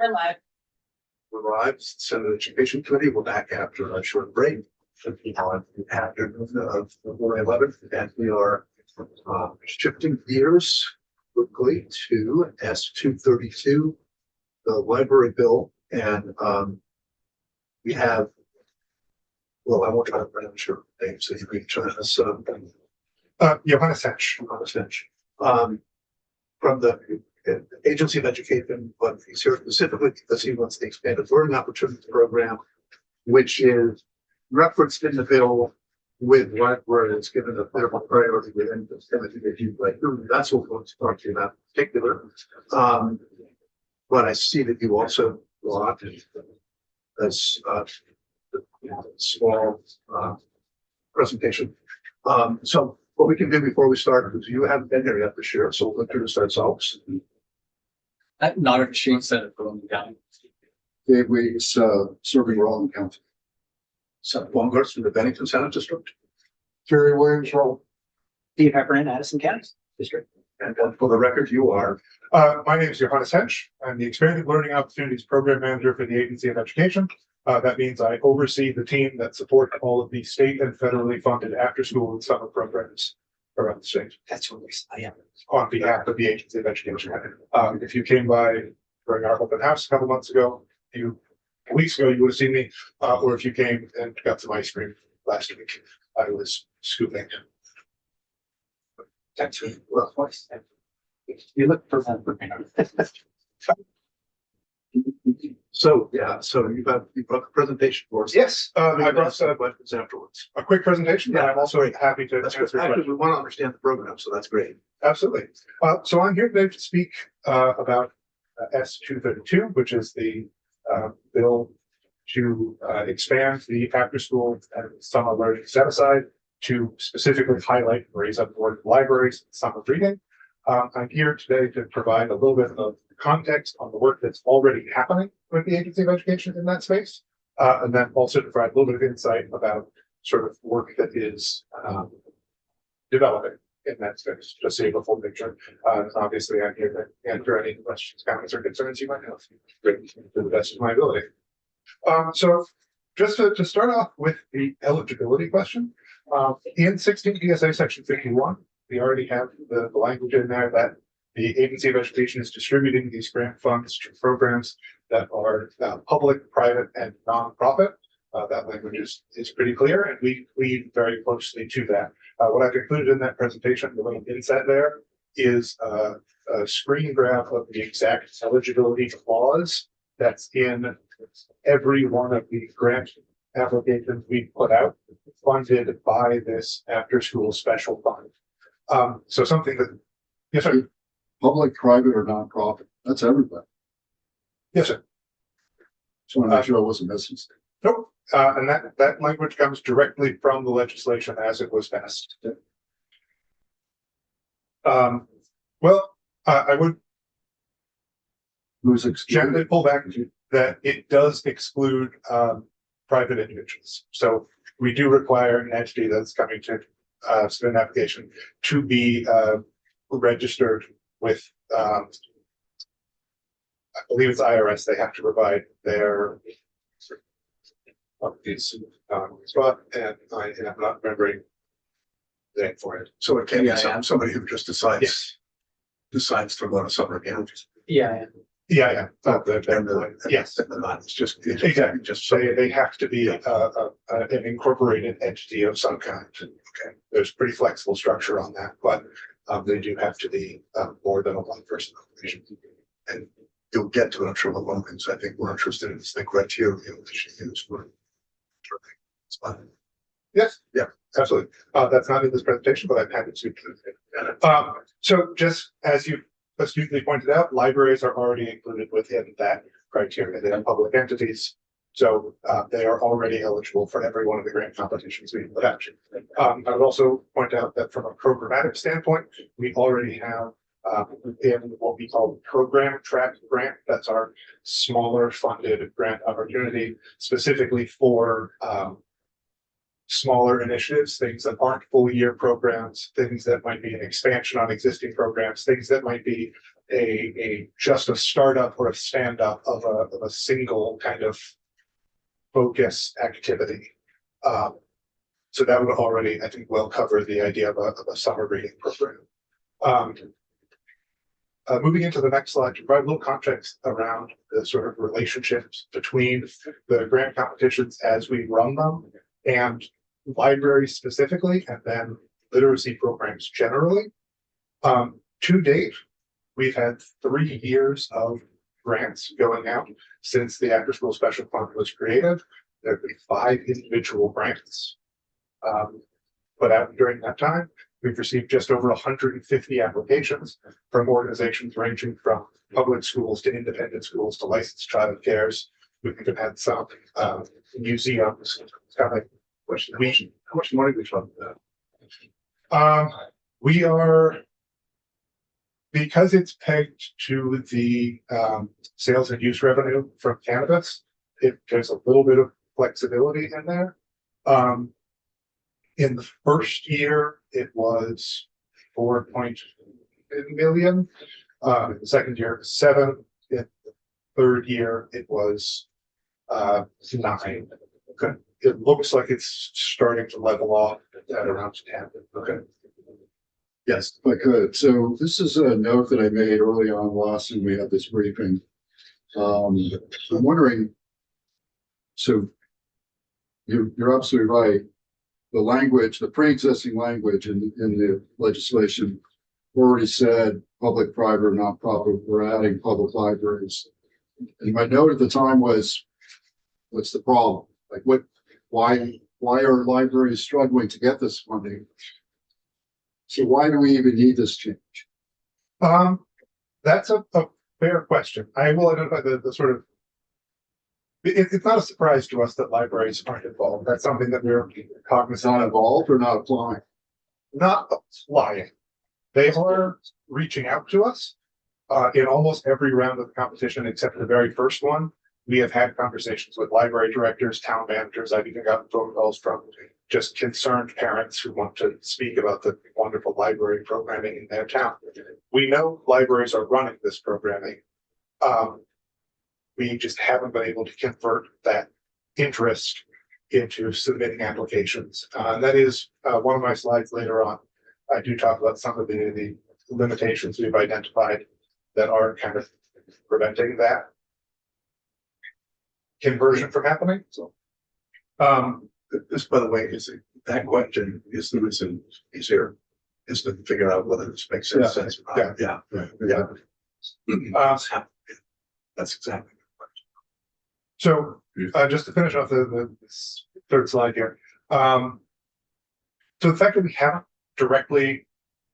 We're live. We're live. Senate Education Committee. We're back after a short break. Afternoon of February 11th, and we are shifting gears quickly to S232, the library bill, and we have. Well, I won't try to pronounce your name, so you can join us. Johannes Hench. From the Agency of Education, but he's here specifically because he wants the expanded learning opportunities program, which is referenced in the bill with libraries given a bit of a priority within the Senate. That's what we're going to talk to you about in particular. But I see that you also brought a small presentation. So what we can do before we start, because you haven't been here yet this year, so we'll introduce ourselves. Not Shane Senate for Raleigh County. Dave Weeks, serving Raleigh County. Seth Baumgartz from the Bennington Senate District. Jerry Williams, Raleigh. Steve Heffernan, Addison County District. And for the record, you are. My name is Johannes Hench. I'm the Expanded Learning Opportunities Program Manager for the Agency of Education. That means I oversee the team that support all of the state and federally funded after-school and summer programs around the state. That's what I am. On behalf of the Agency of Education. If you came by during our open house a couple months ago, weeks ago, you would have seen me, or if you came and got some ice cream last week, I was scooping. That's really well, twice. You look perfect. So you brought the presentation for us. Yes, I brought some questions afterwards. a quick presentation, but I'm also happy to That's answer good. questions. Actually, we want to understand the program, so that's great. Absolutely. So I'm here today to speak about S232, which is the bill to expand the after-school and summer learning set aside to specifically highlight and raise up the word libraries and summer reading. I'm here today to provide a little bit of context on the work that's already happening with the Agency of Education in that space, and then also to provide a little bit of insight about sort of work that is developing in that space, just so you have a full picture. Obviously, I'm here to answer any questions, comments, or concerns you might have to the best of my ability. So just to start off with the eligibility question, in 16 DSA section 51, we already have the language in there that the Agency of Education is distributing these grant funds to programs that are public, private, and nonprofit. That language is pretty clear, and we lead very closely to that. What I've included in that presentation, the little inset there, is a screen graph of the exact eligibility clause that's in every one of the grant applications we put out, funded by this after-school special fund. So something that, yes, sir. Public, private, or nonprofit. That's everybody. Yes, sir. Just want to make sure I wasn't missing. Nope. And that language comes directly from the legislation as it was passed. Well, I would Who's gently excluded? pull back that it does exclude private individuals. So we do require an entity that's coming to submit an application to be registered with, I believe it's IRS. They have to provide their spot, and I'm not remembering the name for it. So it can be somebody who just decides to go to summer camp. Yeah. Yeah. Yes. It's just Exactly. just They have to be an incorporated entity of some kind. Okay. There's pretty flexible structure on that, but they do have to be more than a one-person operation. and you'll get to it, I'm sure, the one things I think we're interested in is the criteria that she used for. It's fine. Yes. Yeah. Absolutely. That's not in this presentation, but I'm happy to speak to it. So just as you astutely pointed out, libraries are already included within that criteria. They are public entities. So they are already eligible for every one of the grant competitions we put out. I would also point out that from a programmatic standpoint, we already have in what we call program track grant. That's our smaller funded grant opportunity specifically for smaller initiatives, things that aren't full year programs, things that might be an expansion on existing programs, things that might be just a startup or a stand-up of a single kind of focus activity. So that would already, I think, well cover the idea of a summer reading program. Moving into the next slide, to provide a little context around the sort of relationships between the grant competitions as we run them and libraries specifically, and then literacy programs generally. To date, we've had 3 years of grants going out since the After School Special Fund was created. There have been 5 individual grants put out during that time. We've received just over 150 applications from organizations ranging from public schools to independent schools to licensed childcares. We've even had some museums. Kind of How much money we talking about? We are, because it's pegged to the sales and use revenue from cannabis, there's a little bit of flexibility in there. In the first year, it was 4.2 million. In the second year, it was 7. In the third year, it was 9. Okay. It looks like it's starting to level off at around 10. Okay. Yes, If I could, so this is a note that I made early on last time we had this briefing. I'm wondering, so you're absolutely right. The language, the pre-existing language in the legislation already said public, private, or nonprofit. We're adding public libraries. And my note at the time was, what's the problem? Like why are libraries struggling to get this funding? So why do we even need this change? That's a fair question. I will identify the sort of, it's not a surprise to us that libraries aren't involved. That's something that we're cognizant Not of. involved or not applying? Not applying. They are reaching out to us in almost every round of the competition, except the very first one. We have had conversations with library directors, town managers. I've even gotten phone calls from just concerned parents who want to speak about the wonderful library programming in their town. We know libraries are running this programming. We just haven't been able to convert that interest into submitting applications. That is one of my slides later on. I do talk about some of the limitations we've identified that are kind of preventing that conversion from happening. So, this, by the way, that question is the reason he's here, is to figure out whether this makes sense. Yeah. That's exactly. So just to finish off the third slide here. So the fact that we haven't directly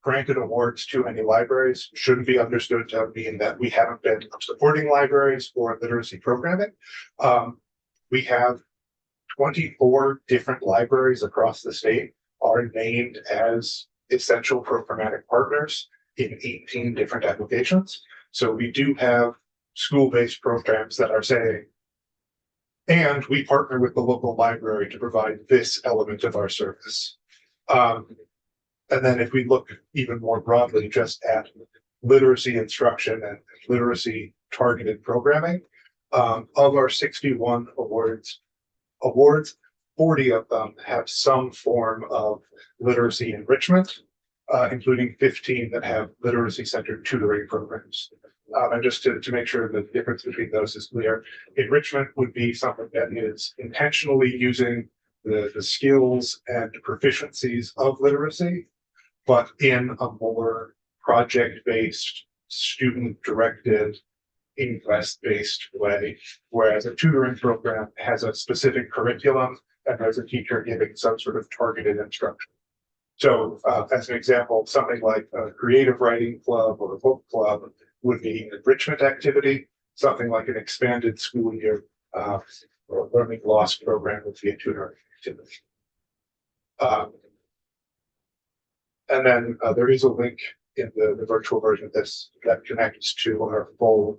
granted awards to any libraries shouldn't be understood to mean that we haven't been supporting libraries for literacy programming. We have 24 different libraries across the state are named as essential programmatic partners in 18 different applications. So we do have school-based programs that are saying, and we partner with the local library to provide this element of our service. And then if we look even more broadly just at literacy instruction and literacy targeted programming, of our 61 awards, 40 of them have some form of literacy enrichment, including 15 that have literacy centered tutoring programs. And just to make sure the difference between those is clear, enrichment would be something that is intentionally using the skills and proficiencies of literacy, but in a more project-based, student-directed, inquest-based way, whereas a tutoring program has a specific curriculum and there's a teacher giving some sort of targeted instruction. So as an example, something like a creative writing club or a book club would be an enrichment activity. Something like an expanded school year or learning loss program would be a tutoring activity. And then there is a link in the virtual version of this that connects to our full.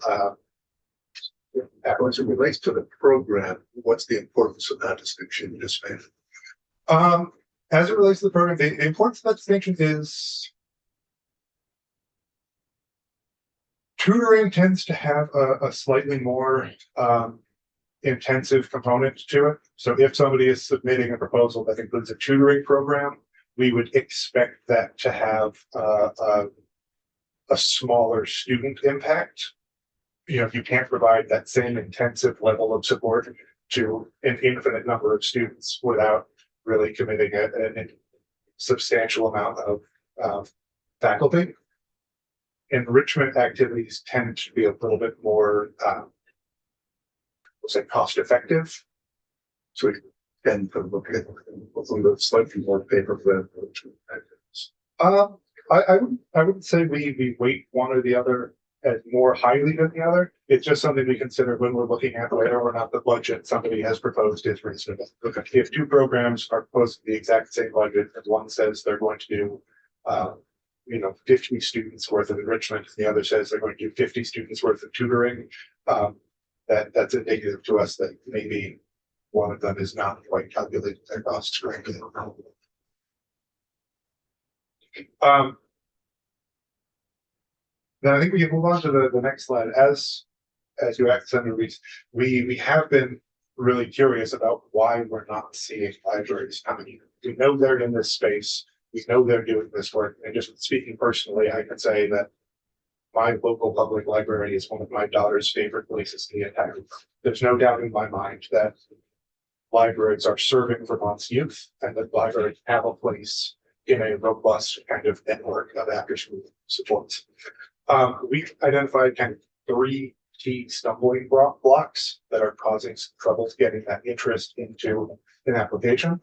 As it relates to the program, what's the importance of that distinction you just made? As it relates to the program, the importance of that distinction is Tutoring tends to have a slightly more intensive component to it. So if somebody is submitting a proposal that includes a tutoring program, we would expect that to have a smaller student impact. You know, you can't provide that same intensive level of support to an infinite number of students without really committing a substantial amount of faculty. Enrichment activities tend to be a little bit more, we'll say, cost effective. So we can look at some of the slightly more paper for that. I wouldn't say we weight one or the other as more highly than the other. It's just something we consider when we're looking at whether or not the budget somebody has proposed is reasonable. Okay. If two programs are proposed to the exact same budget, and one says they're going to do, 50 students worth of enrichment, and the other says they're going to do 50 students worth of tutoring, that's indicative to us that maybe one of them is not quite calculating their costs correctly. Then I think we can move on to the next slide. As you asked, Senator Reese, we have been really curious about why we're not seeing libraries coming in. We know they're in this space. We know they're doing this work. And just speaking personally, I can say that my local public library is one of my daughter's favorite places in the entire world. There's no doubt in my mind that libraries are serving Vermont's youth and that libraries have a place in a robust kind of network of after-school supports. We've identified kind of 3 key stumbling blocks that are causing some trouble getting that interest into an application.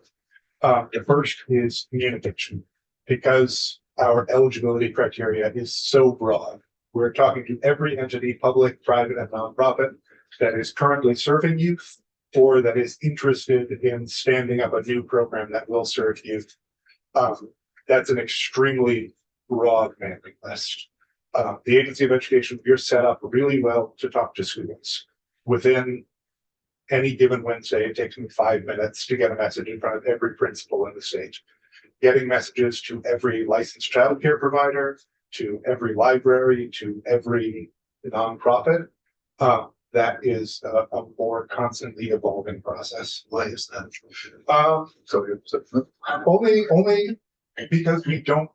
The first is communication, because our eligibility criteria is so broad. We're talking to every entity, public, private, and nonprofit, that is currently serving youth or that is interested in standing up a new program that will serve youth. That's an extremely broad mailing list. The Agency of Education, we're set up really well to talk to students. Within any given Wednesday, it takes me 5 minutes to get a message in front of every principal in the state. Getting messages to every licensed childcare provider, to every library, to every nonprofit, that is a more constantly evolving process. Why is that? Only because we don't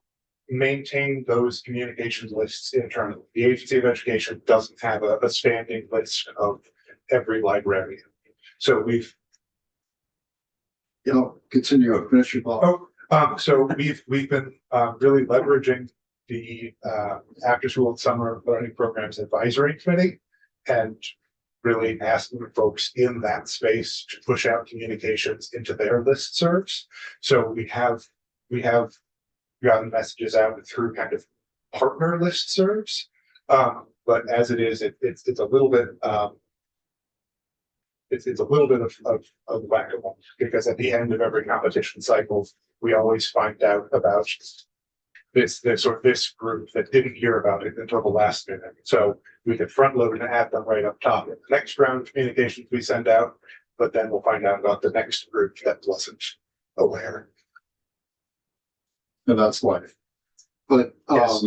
maintain those communications lists internally. The Agency of Education doesn't have a standing list of every librarian. So we've Continue, finish your thought. so we've been really leveraging the after school and summer learning programs advisory committee and really asking folks in that space to push out communications into their listservs. So we have gotten messages out through kind of partner listservs. But as it is, it's a little bit it's a little bit of whack-a-mole, because at the end of every competition cycle, we always find out about this group that didn't hear about it until the last minute. So we could front load and add them right up top in the next round of communications we send out, but then we'll find out about the next group that wasn't aware. And that's life. But, Yes.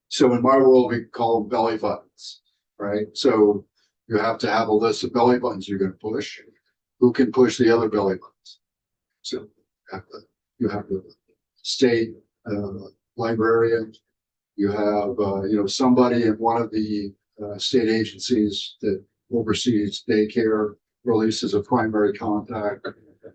so in my world, we call them belly buttons, right? So you have to have a list of belly buttons you're gonna push. Who can push the other belly buttons? So you have the state librarian. You have, somebody in one of the state agencies that oversees daycare, or at least as a primary contact.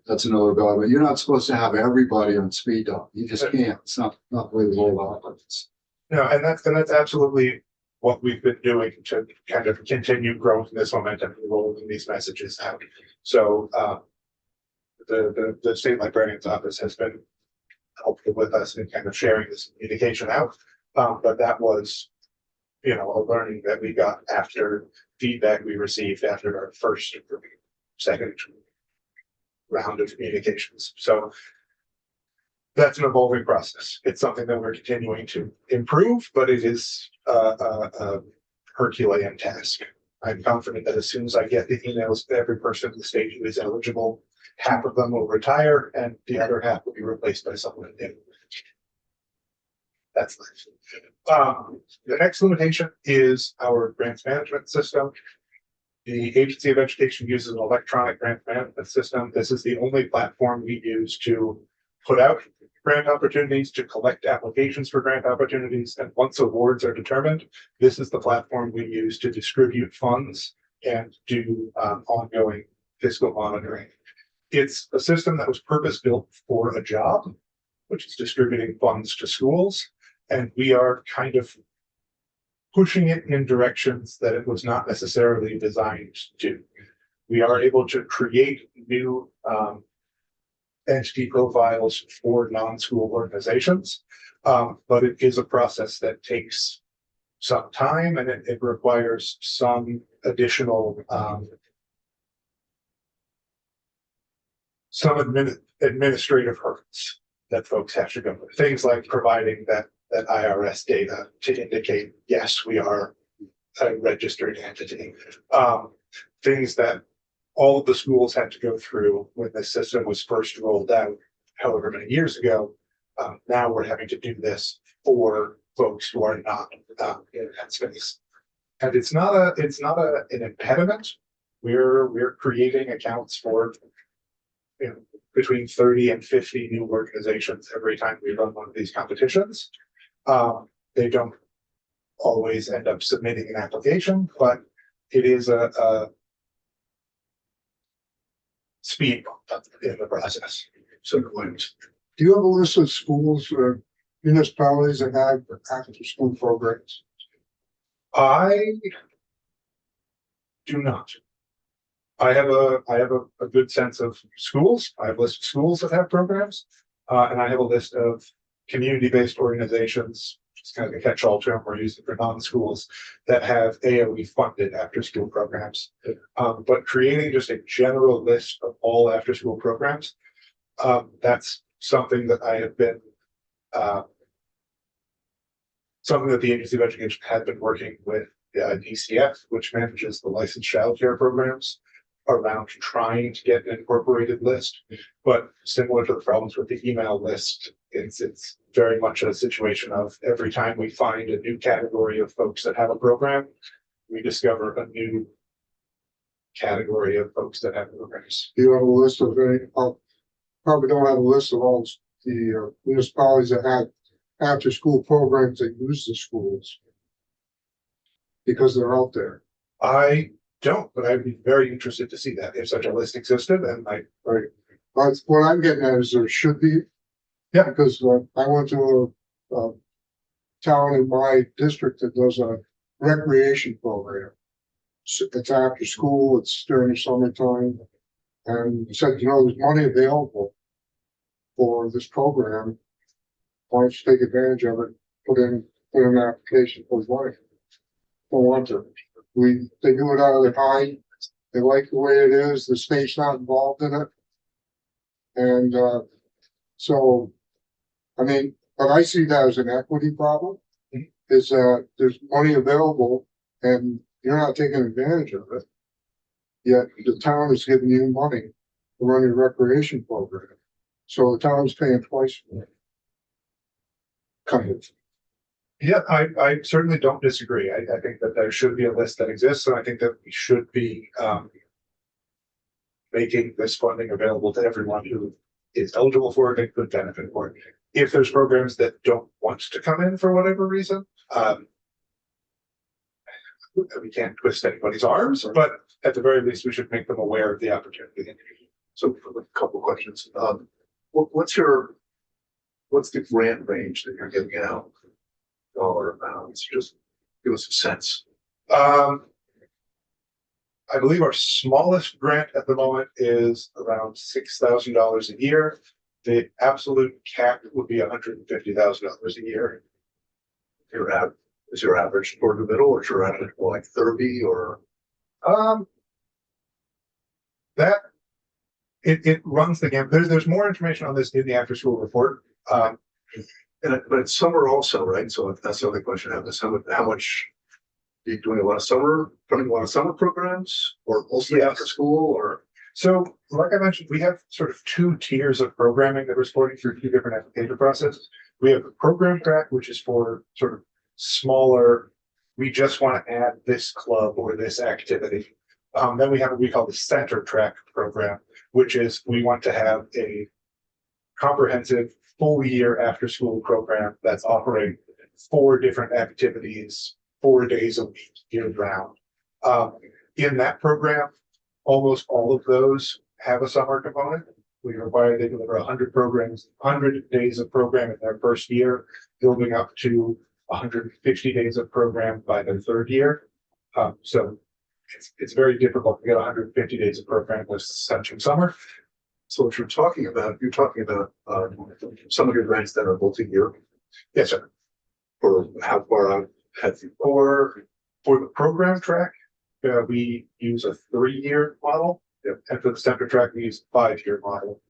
That's another belly button. You're not supposed to have everybody on speed dial. You just can't. It's not the way the world operates. No, and that's absolutely what we've been doing to kind of continue growing this momentum and rolling these messages out. So the state librarian's office has been helpful with us in kind of sharing this communication out. But that was, a learning that we got after feedback we received after our first or second round of communications. So that's an evolving process. It's something that we're continuing to improve, but it is a Herculean task. I'm confident that as soon as I get the emails to every person in the state who is eligible, half of them will retire and the other half will be replaced by someone new. That's nice. The next limitation is our grants management system. The Agency of Education uses an electronic grant management system. This is the only platform we use to put out grant opportunities, to collect applications for grant opportunities, and once awards are determined, this is the platform we use to distribute funds and do ongoing fiscal monitoring. It's a system that was purpose-built for a job, which is distributing funds to schools, and we are kind of pushing it in directions that it was not necessarily designed to. We are able to create new entity profiles for non-school organizations, but it is a process that takes some time, and it requires some additional administrative hurdles that folks have to go through. Things like providing that IRS data to indicate, yes, we are a registered entity. Things that all of the schools had to go through when the system was first rolled out, however many years ago. Now we're having to do this for folks who are not in that space. And it's not an impediment. We're creating accounts for between 30 and 50 new organizations every time we run one of these competitions. They don't always end up submitting an application, but it is a speed bump in the process. So point. Do you have a list of schools or municipalities that have after school programs? I do not. I have a good sense of schools. I have a list of schools that have programs, and I have a list of community-based organizations, which is kind of a catch-all term we're using for non-schools, that have AOE funded after-school programs. But creating just a general list of all after-school programs, that's something that I have been, something that the Agency of Education had been working with DCF, which manages the licensed childcare programs, around trying to get an incorporated list. But similar to the problems with the email list, it's very much a situation of every time we find a new category of folks that have a program, we discover a new category of folks that have programs. Do you have a list of any, probably don't have a list of all the municipalities that have after school programs that use the schools because they're out there. I don't, but I'd be very interested to see that if such a list existed, and But what I'm getting at is there should be. Yeah. Because I went to a town in my district that does a recreation program. It's after school, it's during the summertime. And said, there's money available for this program. Why don't you take advantage of it, put in an application for money. Don't want to. They do it out of their time. They like the way it is. The state's not involved in it. And so, I mean, but I see that as an equity problem. Is that there's money available and you're not taking advantage of it. Yet the town is giving you money to run your recreation program. So the town's paying twice for it. Kind of. yeah, I certainly don't disagree. I think that there should be a list that exists, and I think that we should be making this funding available to everyone who is eligible for it and could benefit for it. If there's programs that don't want to come in for whatever reason, we can't twist anybody's arms, but at the very least, we should make them aware of the opportunity. So a couple questions. What's the grant range that you're giving out? Dollar amounts, just give us a sense. I believe our smallest grant at the moment is around $6,000 a year. The absolute cap would be $150,000 a year. Is your average toward the middle, or is your average more like 30, or? That it runs the gamut. There's more information on this in the after school report. But it's summer also, right? So that's the other question I have is how much are you doing running a lot of summer programs, or mostly Yes. after school, or? So, like I mentioned, we have sort of two tiers of programming that we're supporting through two different application processes. We have the program track, which is for sort of smaller, we just want to add this club or this activity. Then we have what we call the center track program, which is we want to have a comprehensive full year after school program that's offering 4 different activities, 4 days a week, year round. In that program, almost all of those have a summer component. We require they deliver 100 programs, 100 days of program in their first year, building up to 150 days of program by their 3rd year. So it's very difficult to get 150 days of program with such a summer. So what you're talking about some of your grants that are multi-year, Yes, sir. or how far out have you? For the program track, we use a 3-year model. Yep. And for the center track, we use a 5-year model,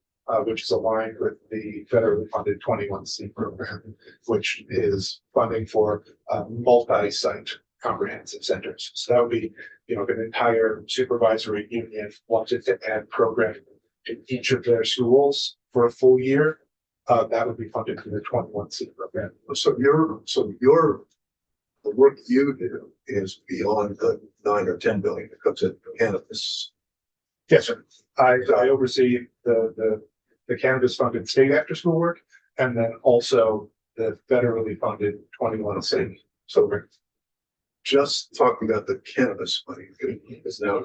which is aligned with the federally funded 21C program, which is funding for multi-site comprehensive centers. So that would be, if an entire supervisory union wanted to add programming to each of their schools for a full year, that would be funded through the 21C program. So the work you do is beyond the 9 or 10 billion that comes in from cannabis. Yes, sir. I oversee the cannabis funded state after school work, and then also the federally funded 21C. So we're just talking about the cannabis money is now,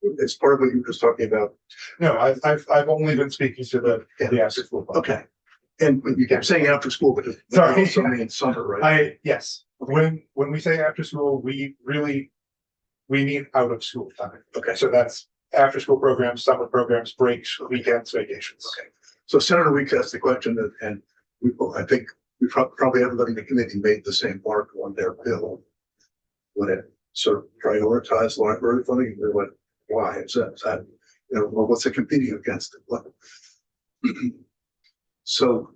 it's part of what you were just talking about. No, I've only been speaking to the after school. fund. Okay. And you kept saying after school, but it Sorry. also means summer, right? Yes, when we say after school, we mean out of school time. Okay. So that's after school programs, summer programs, breaks, weekends, vacations. Okay. So Senator Weeks asked the question and I think probably everybody in the committee made the same mark on their bill when it sort of prioritized library funding. We went, why is that, well, what's it competing against it? What? So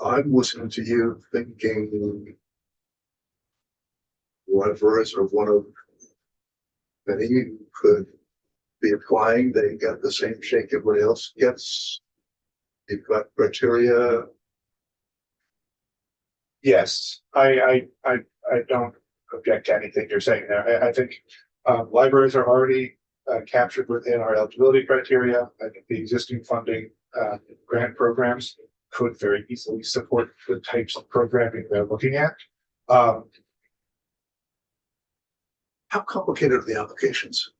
I'm listening to you thinking libraries are one of many who could be applying. They get the same shake everybody else gets. You've got criteria. Yes, I don't object to anything you're saying there. I think libraries are already captured within our eligibility criteria. I think the existing funding grant programs could very easily support the types of programming they're looking at. How complicated are the applications?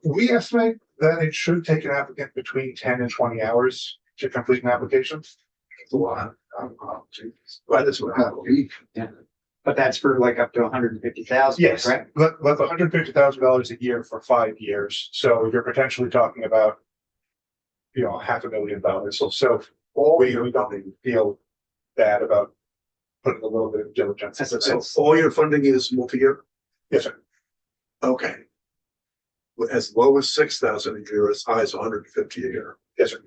We estimate that it should take an applicant between 10 and 20 hours to complete an application. It's a lot. Why this would happen? But that's for like up to 150,000. Yes, Right? that's $150,000 a year for 5 years. So you're potentially talking about, $500,000. So we don't feel bad about putting a little bit of diligence. So all your funding is multi-year? Yes, sir. Okay. As low as 6,000 a year, as high as 150 a year. Yes, sir.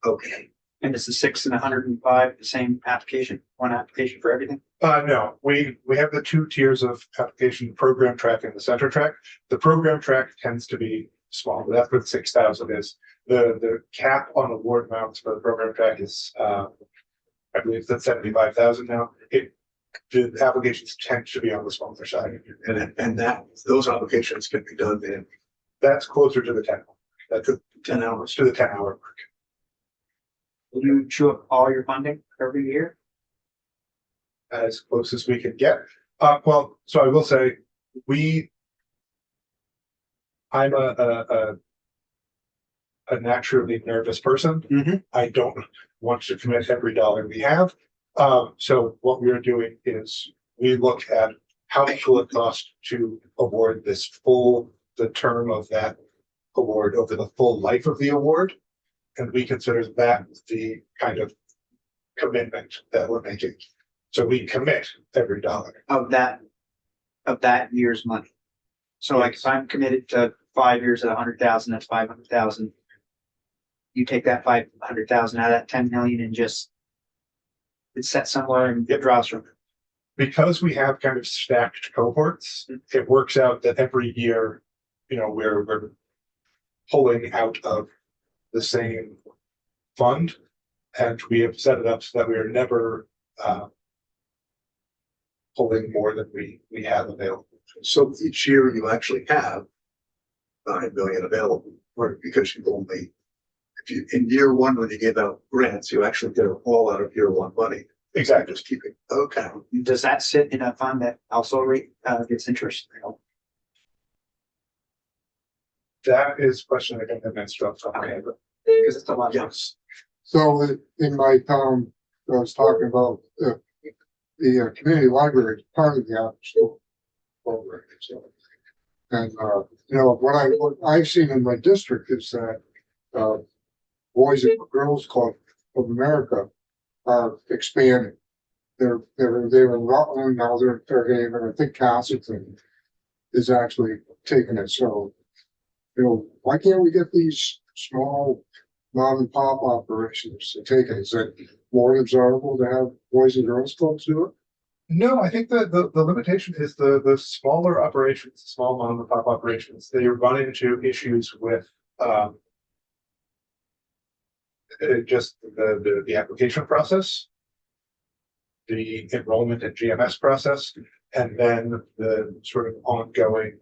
Okay. And is the 6 and 105 the same application? One application for everything? No, we have the 2 tiers of application, program track and the center track. The program track tends to be small, but that's what 6,000 is. The cap on award amounts for the program track is, I believe it's at 75,000 now. The applications tend to be on the smaller side. And those applications can be done in That's closer to the 10. That's 10 hours. to the 10-hour mark. Will you chew up all your funding every year? As close as we can get. So I will say, I'm a naturally nervous person. Mhm. I don't want to commit every dollar we have. So what we are doing is we look at how much will it cost to award the term of that award over the full life of the award. And we consider that the kind of commitment that we're making. So we commit every dollar. Of that year's money. So like if I'm committed to 5 years at 100,000, that's 500,000. You take that 500,000 out of that 10 million and just it's set somewhere and it draws from it. Because we have kind of stacked cohorts, it works out that every year, we're pulling out of the same fund. And we have set it up so that we are never, pulling more than we have available. So each year you actually have 9 million available, or because you've only, if you, in year one, when you give out grants, you actually get it all out of year one money. Exactly. Just keep it, okay. Does that sit in a fund that also gets interest? That is a question I don't have an answer off the top of my head. Because it's a lot. Yes. So in my town, I was talking about the community library is part of the after school program. So, and you know, what I've seen in my district is that Boys and Girls Club of America are expanding. They were in Rutland, now they're in Fairhaven. I think Castleton is actually taking it. So, you know, why can't we get these small mom and pop operations to take it? Is it more desirable to have Boys and Girls Clubs do it? No, I think that the limitation is the smaller operations, small mom and pop operations, they run into issues with, just the application process, the enrollment and GMS process, and then the sort of ongoing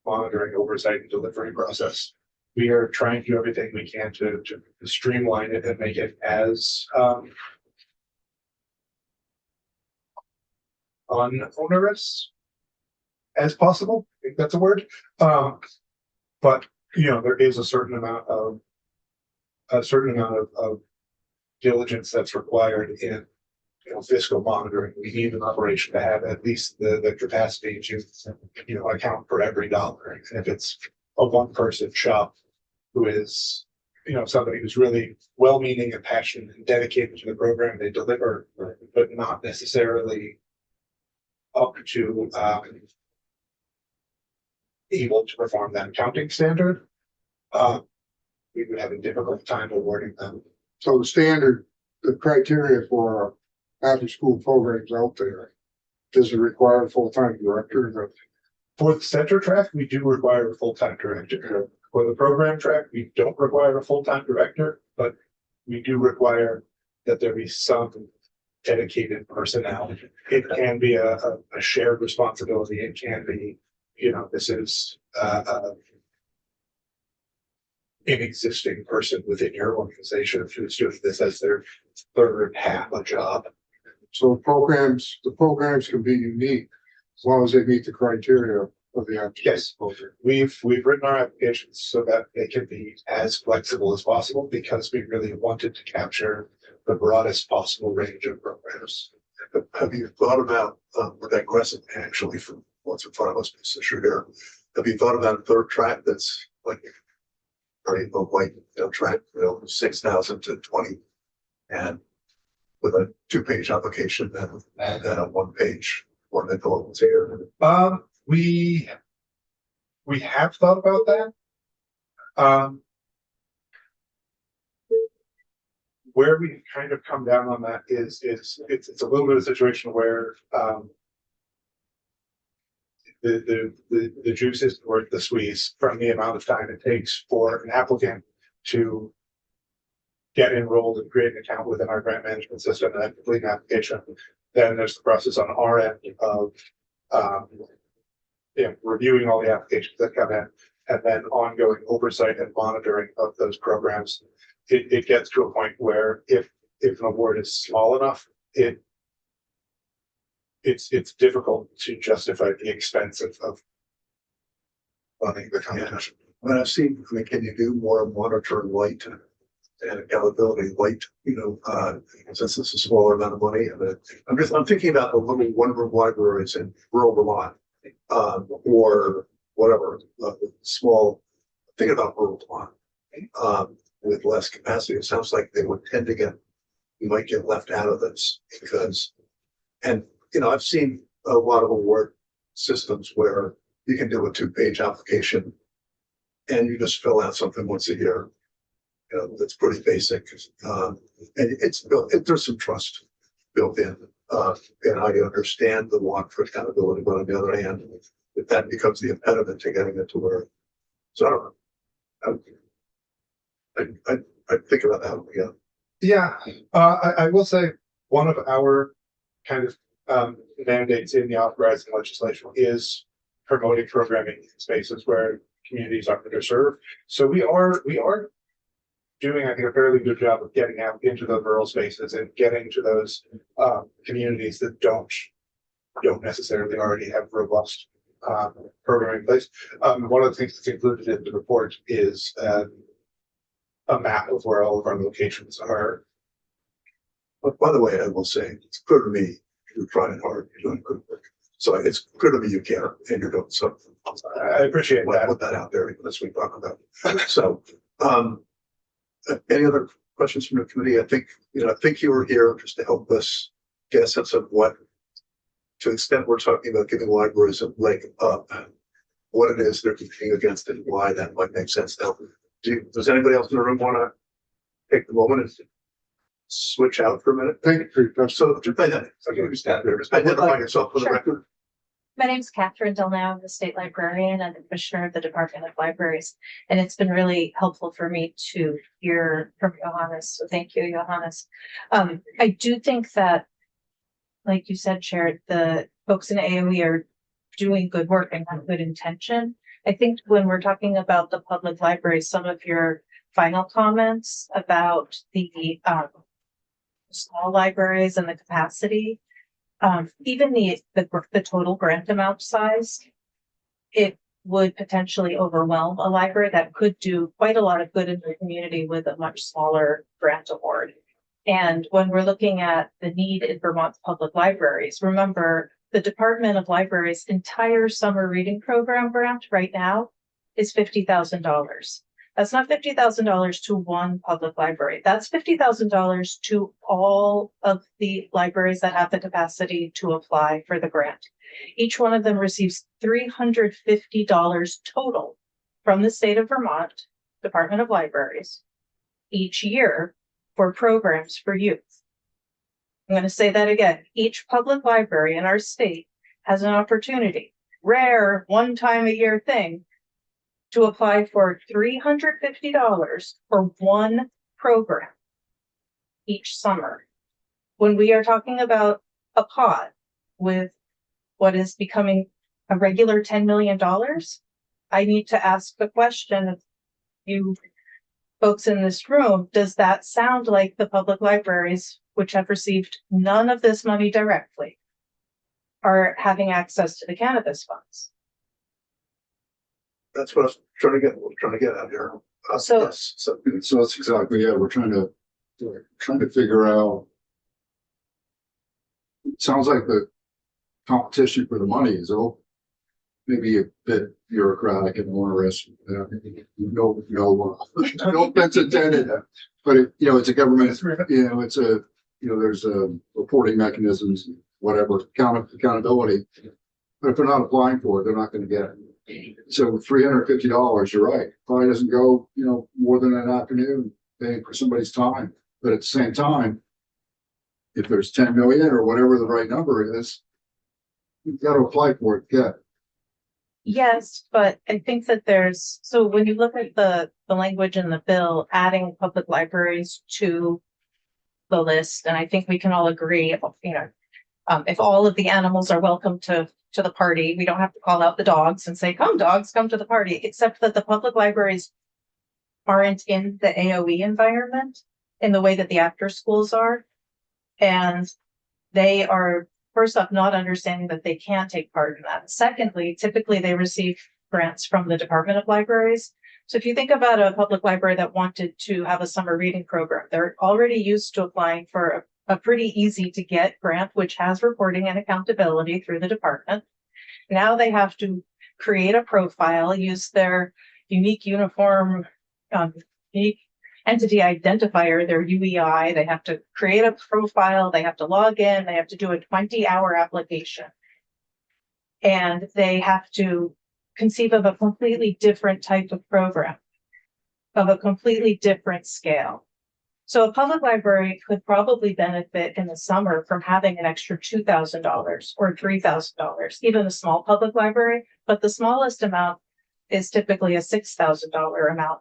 monitoring, oversight, and delivery process. We are trying to do everything we can to streamline it and make it as unonerous as possible. I think that's a word. But you know, there is a certain amount of diligence that's required in, you know, fiscal monitoring. We need an operation to have at least the capacity to, you know, account for every dollar. And if it's a one-person shop who is, you know, somebody who's really well-meaning and passionate and dedicated to the program, they deliver, but not necessarily up to able to perform that accounting standard, we would have a difficult time awarding them. So the criteria for after-school programs out there, does it require a full-time director? For the center track, we do require a full-time director. For the program track, we don't require a full-time director, but we do require that there be some dedicated personnel. It can be a shared responsibility. It can be, you know, this is an existing person within your organization who's doing this as their third half a job. So the programs can be unique as long as they meet the criteria of the after. Yes, we've written our applications so that they can be as flexible as possible because we really wanted to capture the broadest possible range of programs. Have you thought about, digressing actually from what's in front of us, Mr. Sugar? Have you thought about a third track that's like very low white, you know, track, you know, 6,000 to 20, and with a 2-page application and a 1-page one that goes here? We have thought about that. Where we kind of come down on that is it's a little bit of a situation where the juice isn't worth the squeeze from the amount of time it takes for an applicant to get enrolled and create an account within our grant management system and then complete an application. Then there's the process on our end of you know, reviewing all the applications that come in, and then ongoing oversight and monitoring of those programs. It gets to a point where if an award is small enough, it's difficult to justify the expense of running the competition. But I've seen, I mean, can you do more monitoring light and accountability light, you know, since it's a smaller amount of money? And I'm thinking about the little one-room libraries in rural Vermont, or whatever, small, thinking about rural Vermont, with less capacity. It sounds like they would tend to you might get left out of this because, and you know, I've seen a lot of award systems where you can do a 2-page application and you just fill out something once a year. You know, that's pretty basic. And it's built, there's some trust built in, and how you understand the want for accountability. But on the other hand, if that becomes the impediment to getting it to where, so I don't know. I think about that. Yeah. Yeah, I will say one of our kind of mandates in the authorizing legislation is promoting programming in spaces where communities are underserved. So we are doing, I think, a fairly good job of getting out into the rural spaces and getting to those communities that don't necessarily already have robust programming in place. One of the things that's included in the report is a map of where all of our locations are. But by the way, I will say, it's clear to me, you're trying hard, you're doing good work. So it's clear to me you care and you're doing something. I appreciate Want to that. put that out there as we talk about. So, any other questions from the committee? I think you were here just to help us get a sense of what, to the extent we're talking about giving libraries a leg up, what it is they're competing against and why that might make sense. Now, does anybody else in the room want to take the moment and switch out for a minute? Thank you for your question. So, just identify yourself for the Sure. record. My name's Catherine Delnau. I'm the state librarian and the commissioner of the Department of Libraries. And it's been really helpful for me to hear from Johannes. So thank you, Johannes. I do think that, like you said, Chair, the folks in AOE are doing good work and have good intention. I think when we're talking about the public libraries, some of your final comments about the small libraries and the capacity, even the total grant amount size, it would potentially overwhelm a library that could do quite a lot of good in the community with a much smaller grant award. And when we're looking at the need in Vermont's public libraries, remember the Department of Libraries' entire summer reading program grant right now is $50,000. That's not $50,000 to one public library. That's $50,000 to all of the libraries that have the capacity to apply for the grant. Each one of them receives $350 total from the state of Vermont Department of Libraries each year for programs for youth. I'm going to say that again. Each public library in our state has an opportunity, rare one-time-a-year thing, to apply for $350 for one program each summer. When we are talking about a pot with what is becoming a regular $10 million, I need to ask the question of you folks in this room, does that sound like the public libraries, which have received none of this money directly, are having access to the cannabis funds? That's what I was trying to get at here. So- Yes, so So that's exactly, yeah, we're trying to figure out. It sounds like the competition for the money is maybe a bit bureaucratic and onerous. No offense intended, but it's a government, there's reporting mechanisms, whatever, accountability. But if they're not applying for it, they're not going to get it. So $350, you're right, probably doesn't go, more than an afternoon paying for somebody's time. But at the same time, if there's 10 million or whatever the right number is, you've got to apply for it. Yeah. Yes, but I think that so when you look at the language in the bill, adding public libraries to the list, and I think we can all agree, if all of the animals are welcome to the party, we don't have to call out the dogs and say, come dogs, come to the party, except that the public libraries aren't in the AOE environment in the way that the after schools are. And they are, first off, not understanding that they can take part in that. Secondly, typically they receive grants from the Department of Libraries. So if you think about a public library that wanted to have a summer reading program, they're already used to applying for a pretty easy to get grant, which has reporting and accountability through the department. Now they have to create a profile, use their unique unique entity identifier, their UEI. They have to create a profile. They have to log in. They have to do a 20-hour application. And they have to conceive of a completely different type of program, of a completely different scale. So a public library could probably benefit in the summer from having an extra $2,000 or $3,000, even a small public library, but the smallest amount is typically a $6,000 amount.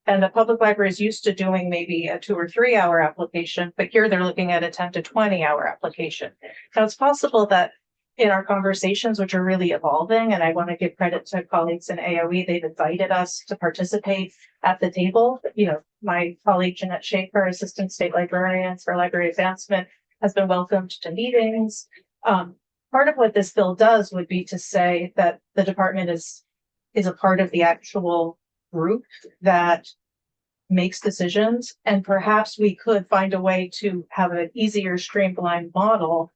And the public library is used to doing maybe a 2 or 3 hour application, but here they're looking at a 10 to 20 hour application. Now it's possible that in our conversations, which are really evolving, and I want to give credit to colleagues in AOE, they've invited us to participate at the table. You know, my colleague Jeanette Schaefer, Assistant State Librarian for Library Advancement, has been welcomed to meetings. Part of what this bill does would be to say that the department is a part of the actual group that makes decisions, and perhaps we could find a way to have an easier, streamlined model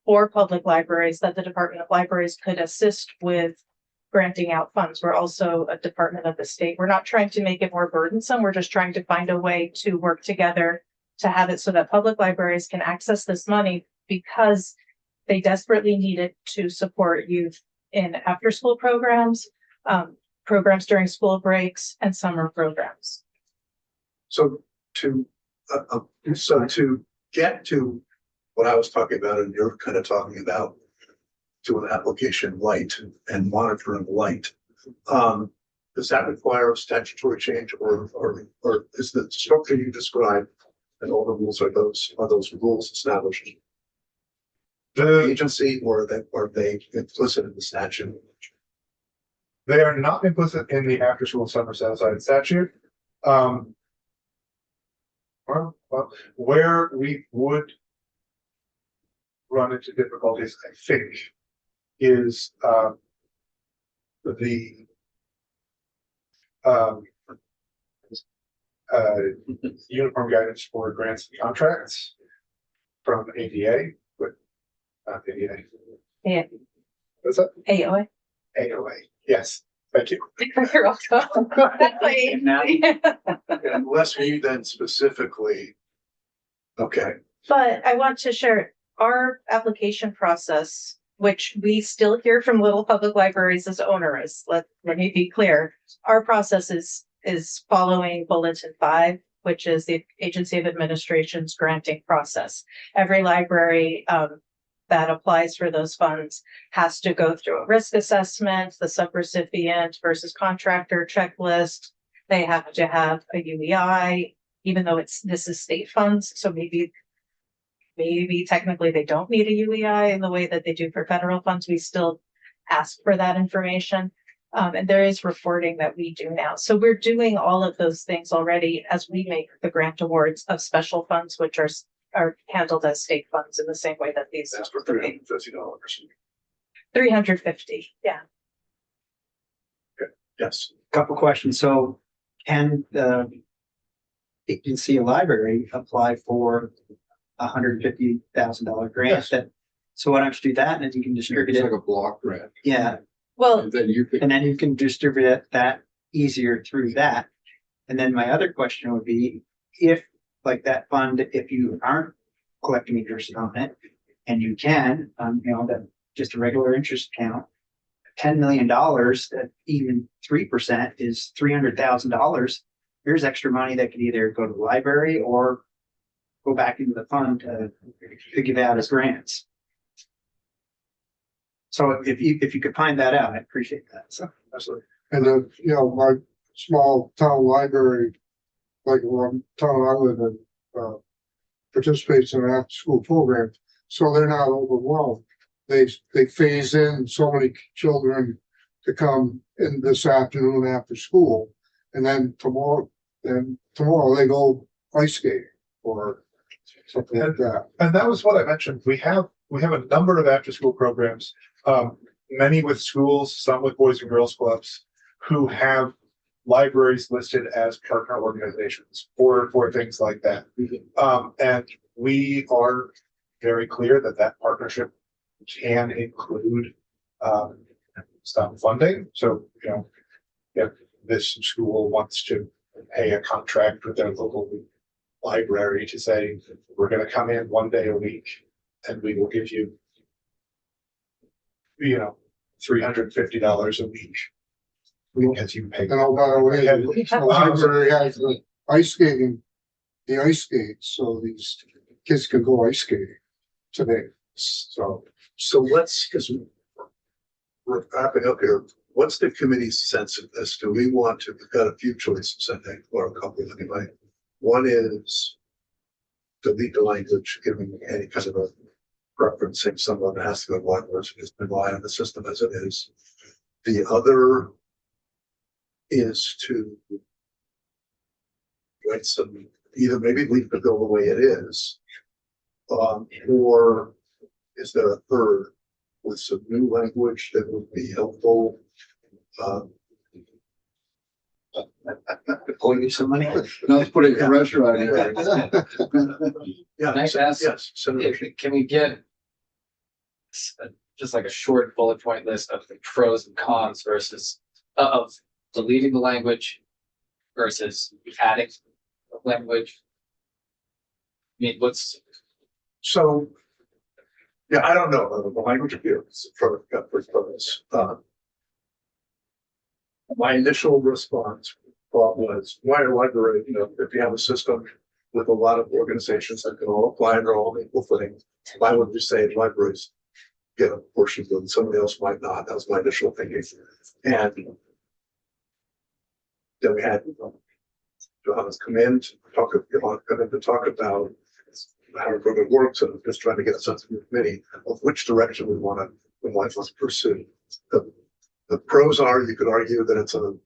for public libraries that the Department of Libraries could assist with granting out funds. We're also a department of the state. We're not trying to make it more burdensome. We're just trying to find a way to work together to have it so that public libraries can access this money because they desperately need it to support youth in after-school programs, programs during school breaks, and summer programs. So to get to what I was talking about, and you're kind of talking about, to an application light and monitoring light, does that require a statutory change, or is the structure you described and all the rules are those rules established by the agency, or are they implicit in the statute? They are not implicit in the after school summer set aside statute. Well, where we would run into difficulties, I think, is the uniform guidance for grants and contracts from ADA, but not ADA. Yeah. What's that? AOA. AOA. Yes, thank you. You're welcome. That's my agency. Unless we then specifically, okay, But I want to share our application process, which we still hear from little public libraries as onerous. Let me be clear. Our process is following Bulletin 5, which is the Agency of Administration's granting process. Every library that applies for those funds has to go through a risk assessment, the subrecipient versus contractor checklist. They have to have a UEI, even though this is state funds. So maybe technically they don't need a UEI in the way that they do for federal funds. We still ask for that information. And there is reporting that we do now. So we're doing all of those things already as we make the grant awards of special funds, which are handled as state funds in the same way that these. that's for $350. 350, yeah. Yes. Couple questions. So can the agency of library apply for $150,000 grant? Yes. So why don't you do that, and then you can distribute It's it? like a block grant. Yeah, Well, And then you could, and then you can distribute that easier through that. And then my other question would be, if like that fund, if you aren't collecting interest on it, and you can, that just a regular interest account, $10 million, that even 3% is $300,000. Here's extra money that could either go to the library or go back into the fund to give out as grants. So if you could find that out, I'd appreciate that. So Absolutely. And then, my small town library, like one town I live in, participates in an after-school program, so they're not overwhelmed. They phase in so many children to come in this afternoon after school, and then tomorrow they go ice skating or something like that. And that was what I mentioned. We have a number of after-school programs, many with schools, some with boys and girls clubs, who have libraries listed as partner organizations for things like that. And we are very clear that partnership can include some funding. So, if this school wants to pay a contract with their local library to say, we're going to come in one day a week and we will give you, $350 a week. Because you pay. And oh, by the way, the library has the ice skates, so these kids can go ice skating today. So let's, because we're wrapping up here, what's the committee's sense of this? Do we want to, we've got a few choices, I think, or a couple anyway. One is delete the language, giving any kind of a referencing someone that has to go to libraries and just rely on the system as it is. The other is to write some, either maybe leave the bill the way it is, or is there a third with some new language that would be helpful? Pulling you some money. Not putting pressure on you. Yeah, Can I ask- yes, Senator. Can we get just like a short bullet point list of the pros and cons versus of deleting the language versus adding language? I mean, what's, So, yeah, I don't know, the language appeals for this. My initial response thought was, why a library, you know, if you have a system with a lot of organizations that can all apply and are all on equal footing, why would you say libraries get a portion of it, somebody else might not? That was my initial thinking. And then we had Johannes come in to talk about how the program works, and just trying to get a sense of the committee of which direction we want to pursue. The pros are, you could argue that it's an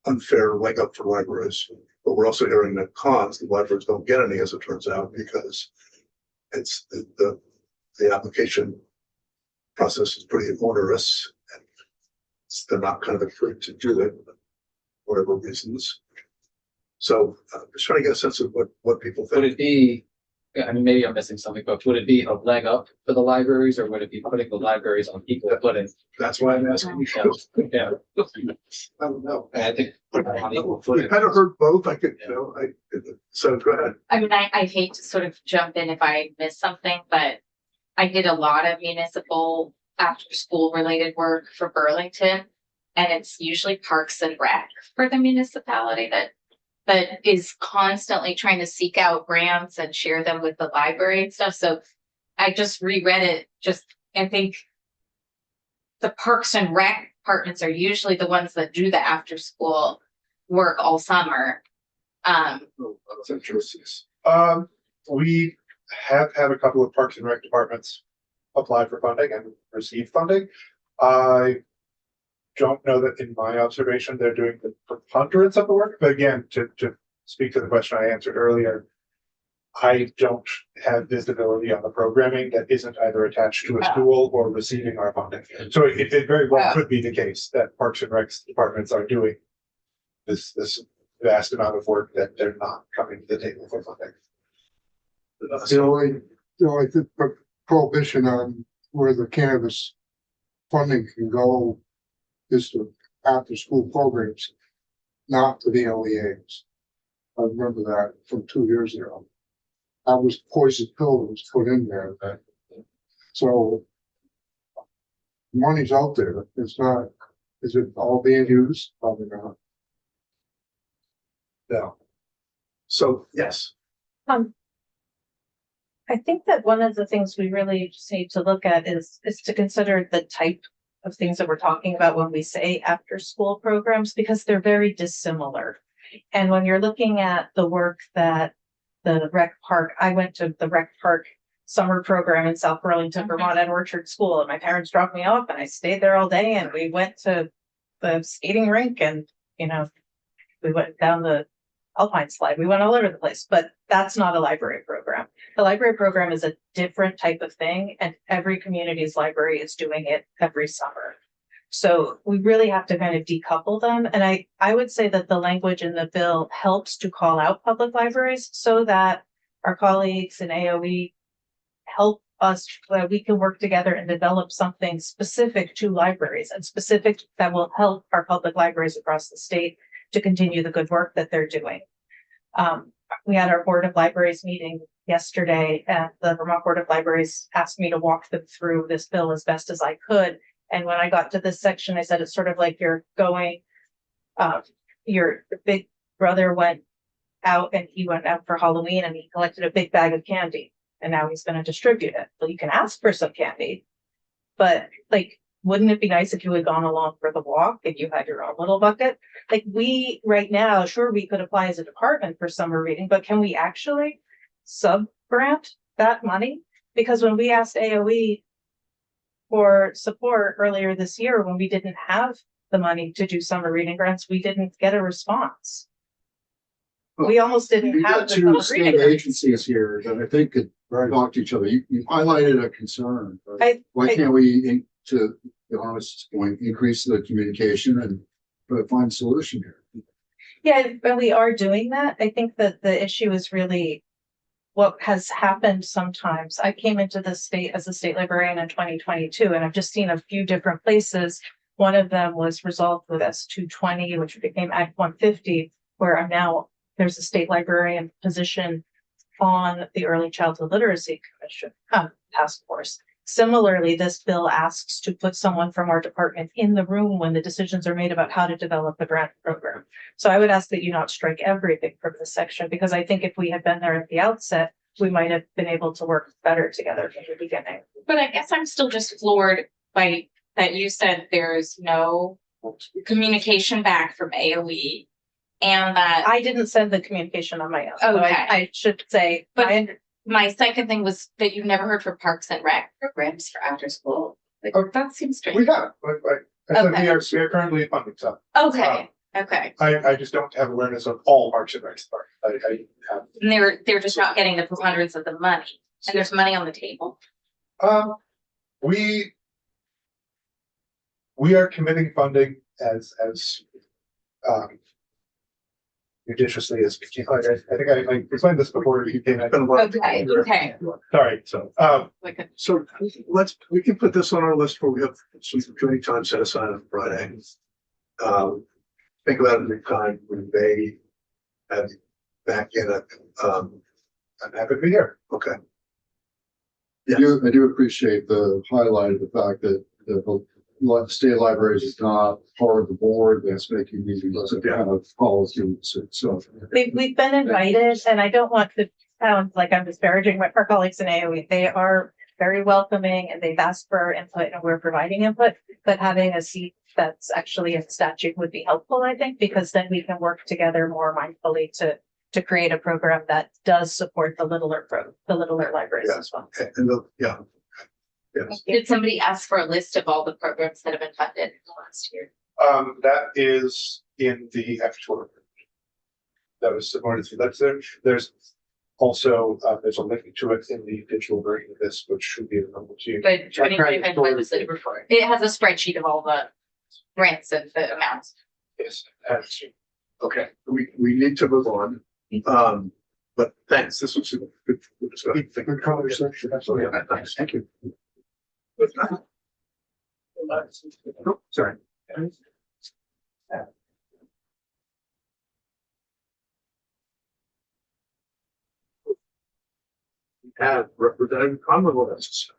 unfair leg up for libraries, but we're also hearing that cons, the libraries don't get any, as it turns out, because it's the application process is pretty onerous, and they're not kind of equipped to do it, for whatever reasons. So just trying to get a sense of what people would think. it be, I mean, maybe I'm missing something, but would it be a leg up for the libraries, or would it be putting the libraries on equal footing? That's why I'm asking you. Yeah, I don't know. I think on equal I footing. kind of heard both. I could, so go ahead. I mean, I hate to sort of jump in if I miss something, but I did a lot of municipal after school related work for Burlington. And it's usually Parks and Rec for the municipality that is constantly trying to seek out grants and share them with the library and stuff. So I just reread it. I think the Parks and Rec departments are usually the ones that do the after school work all summer. That's interesting. We have had a couple of Parks and Rec departments apply for funding and receive funding. I don't know that in my observation, they're doing the preponderance of the work, but again, to speak to the question I answered earlier, I don't have visibility on the programming that isn't either attached to a school or receiving our funding. So it very well could be the case that Parks and Rec departments are doing this vast amount of work that they're not coming to the table for funding. The only prohibition on where the cannabis funding can go is to after-school programs, not to the LEAs. I remember that from 2 years ago. That was poison pill that was put in there. So money's out there. It's not, is it all being used? Probably not. No. So, yes. I think that one of the things we really just need to look at is to consider the type of things that we're talking about when we say after school programs, because they're very dissimilar. And when you're looking at the work that the rec park, I went to the rec park summer program in South Burlington, Vermont at Orchard School, and my parents dropped me off and I stayed there all day, and we went to the skating rink, and we went down the Alpine slide. We went all over the place, but that's not a library program. The library program is a different type of thing, and every community's library is doing it every summer. So we really have to kind of decouple them. And I would say that the language in the bill helps to call out public libraries so that our colleagues in AOE help us, we can work together and develop something specific to libraries and specific that will help our public libraries across the state to continue the good work that they're doing. We had our Board of Libraries meeting yesterday, and the Vermont Board of Libraries asked me to walk them through this bill as best as I could. And when I got to this section, I said, it's sort of like you're going, your big brother went out and he went out for Halloween and he collected a big bag of candy, and now he's going to distribute it. Well, you can ask for some candy, but like, wouldn't it be nice if you had gone along for the walk if you had your own little bucket? Like we, right now, sure, we could apply as a department for summer reading, but can we actually sub-grant that money? Because when we asked AOE for support earlier this year, when we didn't have the money to do summer reading grants, we didn't get a response. We almost didn't You've have got the two summer state reading grants. agencies here that I think could talk to each other. You highlighted a concern. But why I- can't we, to be honest, point, increase the communication and find a solution here? Yeah, but we are doing that. I think that the issue is really what has happened sometimes. I came into the state as a state librarian in 2022, and I've just seen a few different places. One of them was resolved with S220, which became Act 150, where I'm now, there's a state librarian position on the Early Childhood Literacy Commission task force. Similarly, this bill asks to put someone from our department in the room when the decisions are made about how to develop the grant program. So I would ask that you not strike everything from this section, because I think if we had been there at the outset, we might have been able to work better together from the beginning. But I guess I'm still just floored by that you said there's no communication back from AOE and that I didn't send the communication on my own. So Okay. I should say, But- I my second thing was that you've never heard from Parks and Rec programs for after school. Like, Oh, that seems We strange. have, I said Okay. we are currently funding some. Okay, okay. I just don't have awareness of all Parks and Rec. I have. And they're just not getting the preponderance of the money. And there's money on the table. We are committing funding as judiciously as we can. I think I explained this before you came in. Okay, okay. Sorry, so, Like a- So we can put this on our list where we have some community time set aside on Friday. Think about it in time when they have you back in it. I'm happy to be here. Okay. I do appreciate the highlight of the fact that the state libraries is not part of the board that's making these kind of policies. So we've been invited, and I don't want to sound like I'm disparaging our colleagues in AOE. They are very welcoming and they've asked for our input and we're providing input, but having a seat that's actually in statute would be helpful, I think, because then we can work together more mindfully to create a program that does support the littler libraries as well. And yeah. Yes. Did somebody ask for a list of all the programs that have been funded in the last year? That is in the actual. That was supported, so that's there. There's also, there's a link to it in the digital version of this, which should be available to you. But 2025 legislative report. It has a spreadsheet of all the grants and the amounts. Yes, that's- Okay, we need to move on. But thanks, this was a good discussion. Good conversation. Absolutely, yeah, thanks, thank you. Oh, sorry. Have Representative Conlon with us.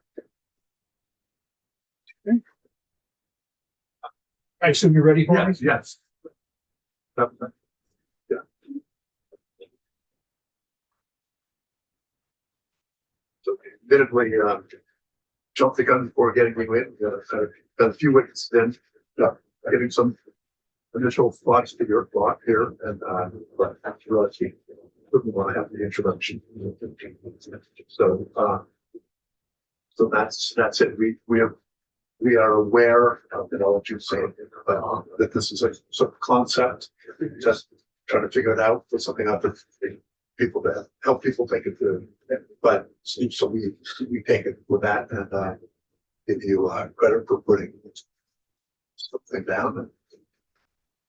I assume you're ready for me? Yes. Yeah. So admittedly, jumped the gun before getting me in. We got a few witnesses then, getting some initial thoughts to your thought here, and but after all, we wouldn't want to have the introduction. So that's it. We are aware of, what you're saying, that this is a sort of concept, just trying to figure it out, put something out there for people to help people take it through. But so we take it with that and give you credit for putting something down and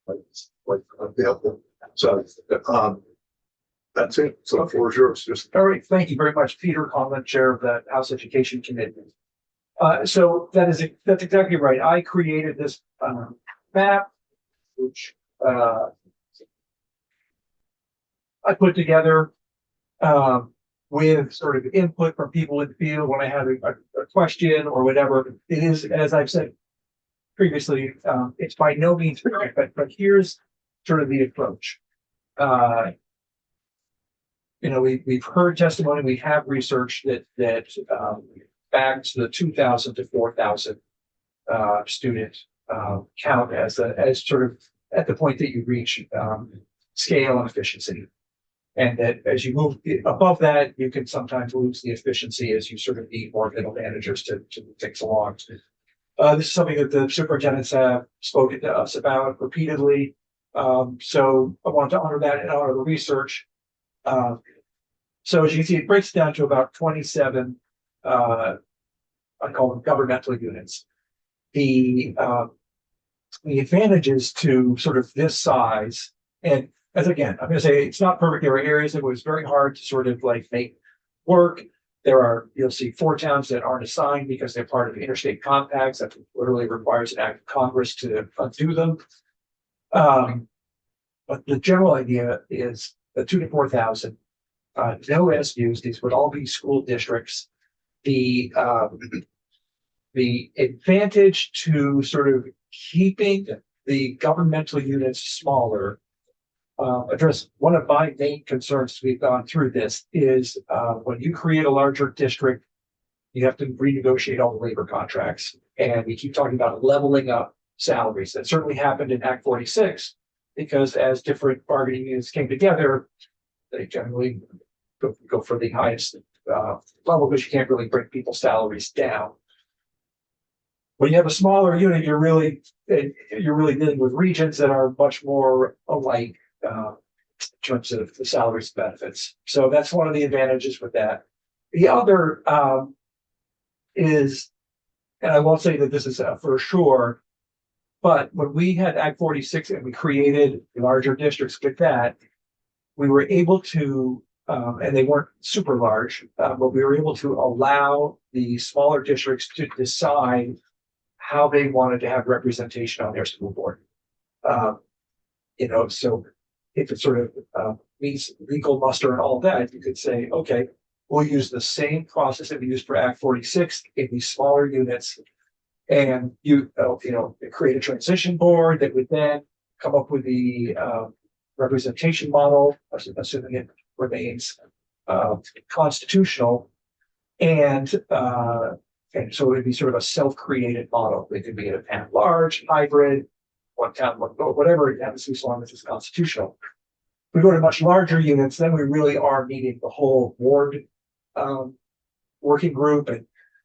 like the helpful. So that's it. So the floor is yours. Just All right, thank you very much. Peter Conlon, Chair of the House Education Committee. So that's exactly right. I created this map, which I put together with sort of input from people in the field when I have a question or whatever. It is, as I've said previously, it's by no means perfect, but here's sort of the approach. We've heard testimony, we have research that backs the 2,000 to 4,000 student count as sort of at the point that you reach scale and efficiency. And that as you move above that, you can sometimes lose the efficiency as you sort of need more middle managers to move things along. This is something that the superintendents have spoken to us about repeatedly. So I wanted to honor that and honor the research. So as you can see, it breaks down to about 27, I call them governmental units. The advantages to sort of this size, and as again, I'm going to say it's not perfect. There are areas that was very hard to sort of like make work. You'll see 4 towns that aren't assigned because they're part of interstate compacts that literally requires an act of Congress to undo them. But the general idea is the 2,000 to 4,000, no SUs. These would all be school districts. The advantage to sort of keeping the governmental units smaller, address one of my main concerns as we've gone through this is when you create a larger district, you have to renegotiate all the labor contracts. And we keep talking about leveling up salaries. That certainly happened in Act 46, because as different bargaining units came together, they generally go for the highest level, because you can't really bring people's salaries down. When you have a smaller unit, you're really dealing with regions that are much more alike in terms of the salaries and benefits. So that's one of the advantages with that. The other is, and I won't say that this is for sure, but when we had Act 46 and we created larger districts with that, we were able to, and they weren't super large, but we were able to allow the smaller districts to decide how they wanted to have representation on their school board. So if it sort of meets legal muster and all that, you could say, okay, we'll use the same process that we used for Act 46 in these smaller units, and you create a transition board that would then come up with the representation model, assuming it remains constitutional, and so it would be sort of a self-created model. It could be at large, hybrid, one town, one vote, whatever it happens to, as long as it's constitutional. We go to much larger units, then we really are needing the whole ward working group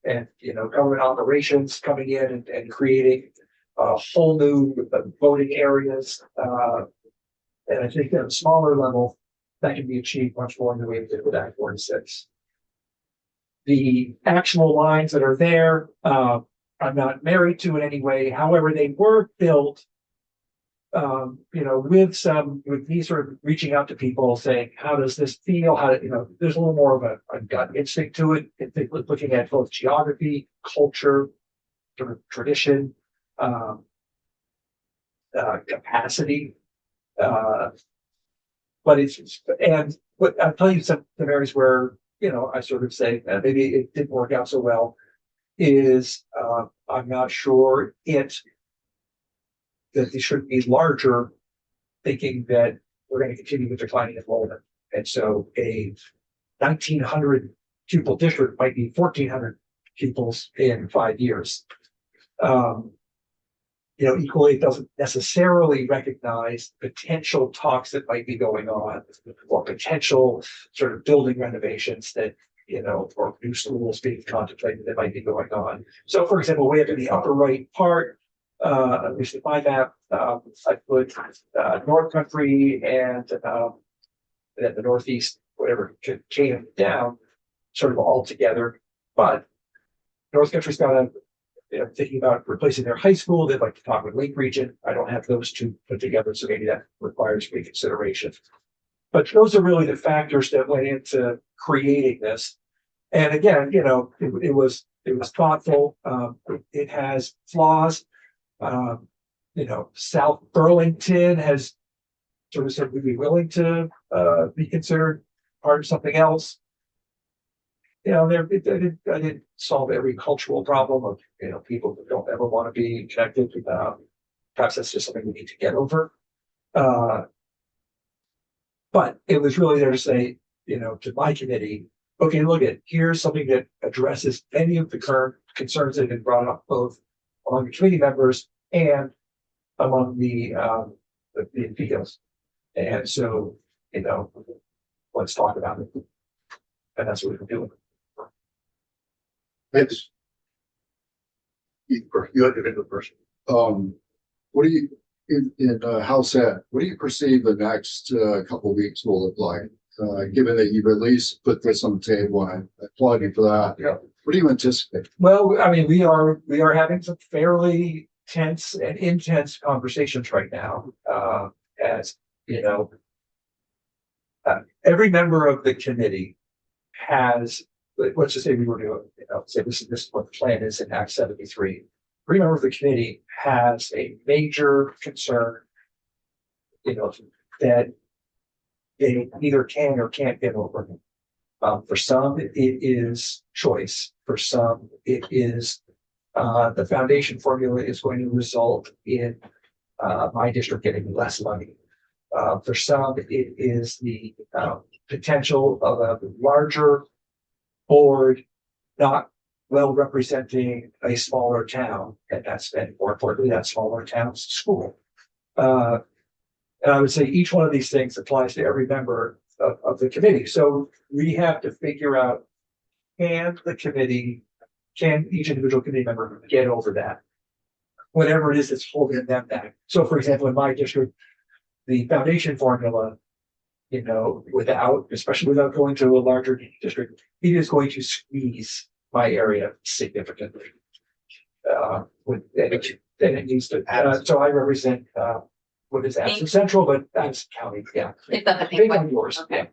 and government operations coming in and creating a whole new voting areas. And I think at a smaller level, that can be achieved much more in the way we did with Act 46. The actual lines that are there, I'm not married to in any way. However, they were built, with me sort of reaching out to people saying, how does this feel? There's a little more of a gut instinct to it. Looking at both geography, culture, sort of tradition, capacity. But I'll tell you some areas where, I sort of say maybe it didn't work out so well is I'm not sure that they should be larger, thinking that we're going to continue with declining enrollment. And so a 1,900 pupil district might be 1,400 pupils in 5 years. Equally, it doesn't necessarily recognize potential talks that might be going on, or potential sort of building renovations that, or new schools being contemplated that might be going on. So, for example, way up in the upper right part, at least in my map, I put North Country and then the Northeast, whatever, came down sort of all together. But North Country's got thinking about replacing their high school. They'd like to talk with Lake Region. I don't have those two put together, so maybe that requires reconsideration. But those are really the factors that went into creating this. And again, it was thoughtful. It has flaws. South Burlington has sort of said we'd be willing to be considered part of something else. I didn't solve every cultural problem of people that don't ever want to be connected. Perhaps that's just something we need to get over. But it was really there to say, to my committee, okay, here's something that addresses many of the current concerns that have been brought up both among the committee members and among the appeals. And so, you know, let's talk about it. And that's what we're doing. Yes. You had the person. What do you, in House Ed, what do you perceive the next, couple of weeks will look like? Given that you've at least put this on the table, and I applaud you for that. Yeah. What do you anticipate? Well, I mean, we are having some fairly tense and intense conversations right now. As you know, every member of the committee has, let's just say we were doing, you know, say this is what the plan is in Act 73. Every member of the committee has a major concern, you know, that they either can or can't get over. For some, it is choice. For some, it is the foundation formula is going to result in my district getting less money. For some, it is the potential of a larger board not well representing a smaller town, and more importantly, that smaller town's school. And I would say each one of these things applies to every member of the committee. So we have to figure out, can each individual committee member get over that? Whatever it is that's holding them back. So for example, in my district, the foundation formula, you know, especially without going to a larger district, it is going to squeeze my area significantly. It needs to, so I represent, what is Addison Central, but that's county, yeah. It's not the Big big on one. yours, yeah. Okay.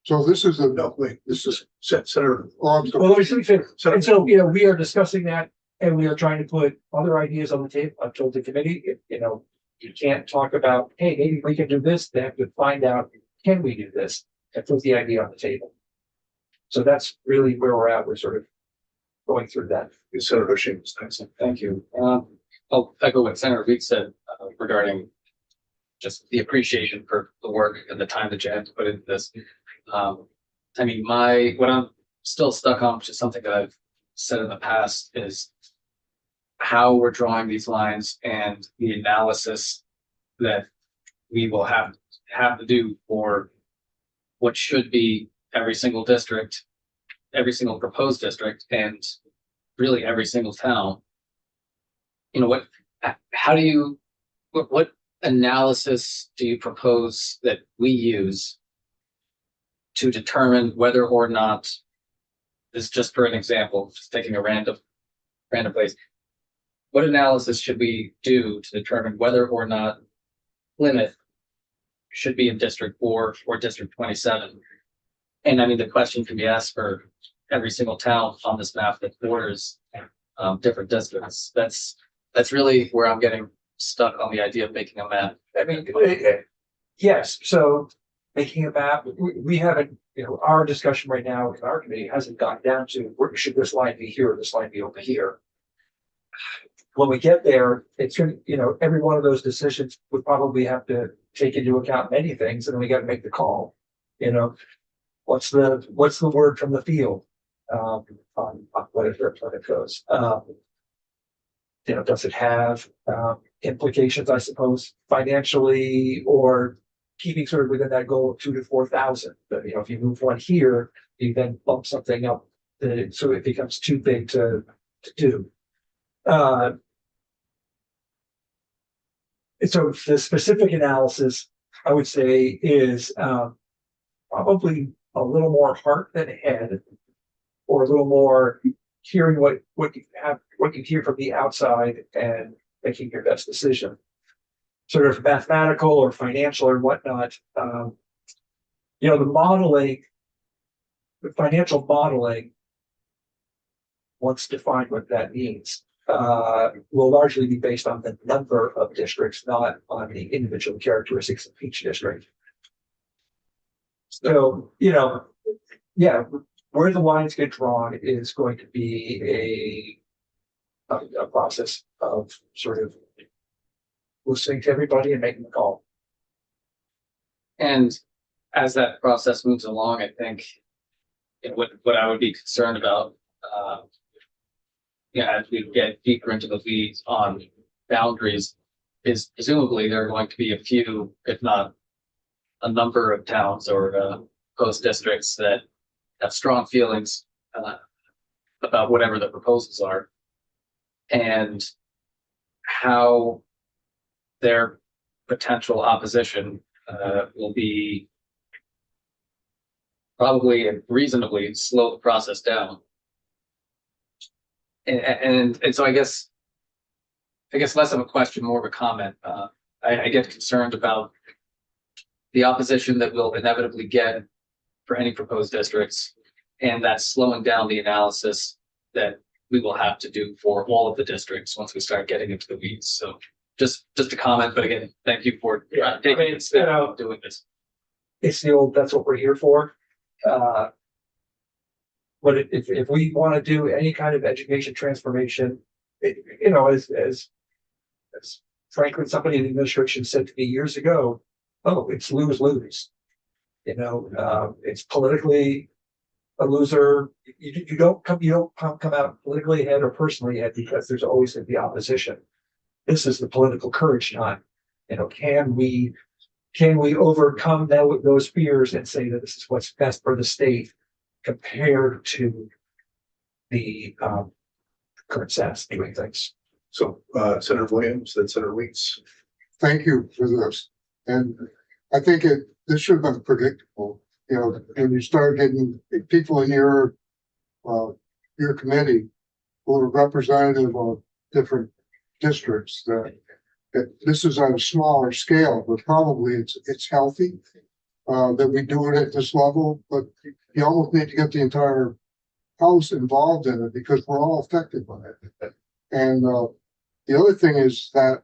So this is a, No, wait, this is Senator. oh, I'm sorry. Well, let me finish. And so, you know, we are discussing that and we are trying to put other ideas on the table. I've told the committee, you know, you can't talk about, hey, maybe we can do this. They have to find out, can we do this? And put the idea on the table. So that's really where we're at. We're sort of going through that. Senator Shamus, thanks. Thank you. I'll echo what Senator Reed said regarding just the appreciation for the work and the time that you had to put into this. I mean, what I'm still stuck on, which is something that I've said in the past, is how we're drawing these lines and the analysis that we will have to do for what should be every single district, every single proposed district, and really every single town. You know, what analysis do you propose that we use to determine whether or not, this is just for an example, just taking a random place. What analysis should we do to determine whether or not Plymouth should be in District 4 or District 27? And I mean, the question can be asked for every single town on this map that borders different districts. That's really where I'm getting stuck on the idea of making a map. I mean, yes, so making a map, we haven't, you know, our discussion right now in our committee hasn't gotten down to where should this line be here or this line be over here. When we get there, it's going to, you know, every one of those decisions would probably have to take into account many things, and we got to make the call. You know, what's the word from the field on whatever it goes. You know, does it have implications, I suppose, financially, or keeping sort of within that goal of 2,000 to 4,000? But you know, if you move one here, you then bump something up, so it becomes too big to do. So the specific analysis, I would say, is probably a little more heart than head, or a little more hearing what you hear from the outside and making your best decision. Sort of mathematical or financial or whatnot. You know, the financial modeling, once defined what that means, will largely be based on the number of districts, not on the individual characteristics of each district. So, you know, yeah, where the lines get drawn is going to be a process of sort of listening to everybody and making the call. And as that process moves along, I think what I would be concerned about yeah, as we get deeper into the weeds on boundaries, is presumably there are going to be a few, if not a number of towns or post districts that have strong feelings about whatever the proposals are, and how their potential opposition will be probably and reasonably slow the process down. And so I guess less of a question, more of a comment. I get concerned about the opposition that we'll inevitably get for any proposed districts, and that's slowing down the analysis that we will have to do for all of the districts once we start getting into the weeds. So just a comment, but again, thank you for taking it, doing this. It's the old, that's what we're here for. But if we want to do any kind of education transformation, as frankly, somebody in the administration said to me years ago, oh, it's lose-lose. It's politically a loser. You don't come out politically ahead or personally ahead because there's always going to be opposition. This is the political courage time. Can we overcome those fears and say that this is what's best for the state compared to the current status doing things? So, Senator Williams, then Senator Weeks. Thank you for this. And I think this should have been predictable, and you start getting people in your committee who are representative of different districts that this is on a smaller scale, but probably it's healthy that we do it at this level, but you almost need to get the entire house involved in it because we're all affected by it. And the other thing is that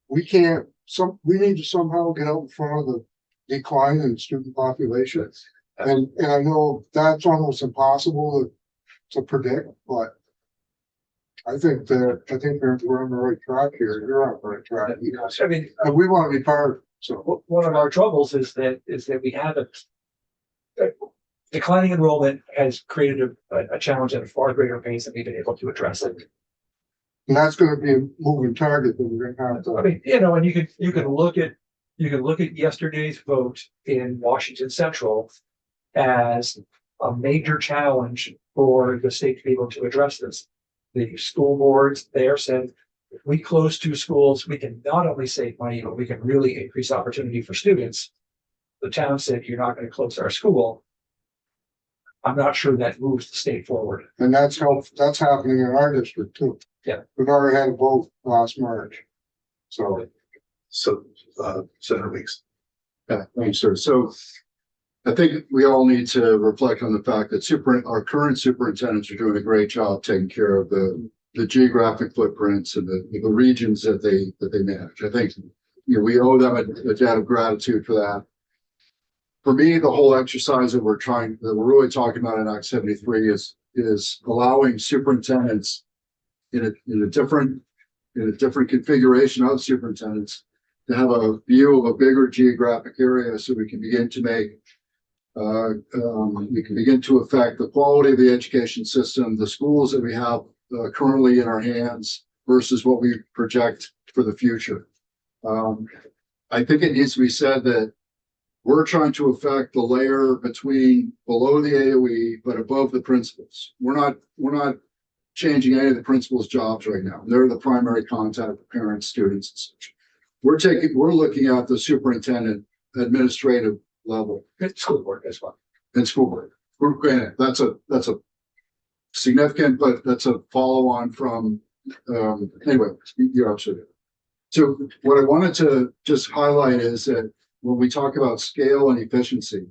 we need to somehow get out in front of the decline in student population. And I know that's almost impossible to predict, but I think we're on the right track here. You're on the right track. I mean, And we want to be part of it. So one of our troubles is that we have declining enrollment has created a challenge at a far greater pace than we've been able to address it. and that's going to be a moving target that we're going to have to. I mean, and you can look at yesterday's vote in Washington Central as a major challenge for the state to be able to address this. The school boards there said, if we close 2 schools, we can not only save money, but we can really increase opportunity for students. The town said, you're not going to close our school. I'm not sure that moves the state forward. And that's happening in our district too. Yeah. We've already had a vote last March. So Senator Weeks. Yeah, thanks, sir. So I think we all need to reflect on the fact that our current superintendents are doing a great job taking care of the geographic footprints and the regions that they manage. I think we owe them a debt of gratitude for that. For me, the whole exercise that we're really talking about in Act 73 is allowing superintendents in a different configuration of superintendents to have a view of a bigger geographic area, so we can begin to affect the quality of the education system, the schools that we have currently in our hands versus what we project for the future. I think it needs to be said that we're trying to affect the layer below the AOE, but above the principals. We're not changing any of the principals' jobs right now. They're the primary contact with parents, students, and such. We're looking at the superintendent administrative level. School board as well. And school board. Granted, that's a significant, but that's a follow on from, anyway, you're absolutely right. So what I wanted to just highlight is that when we talk about scale and efficiency,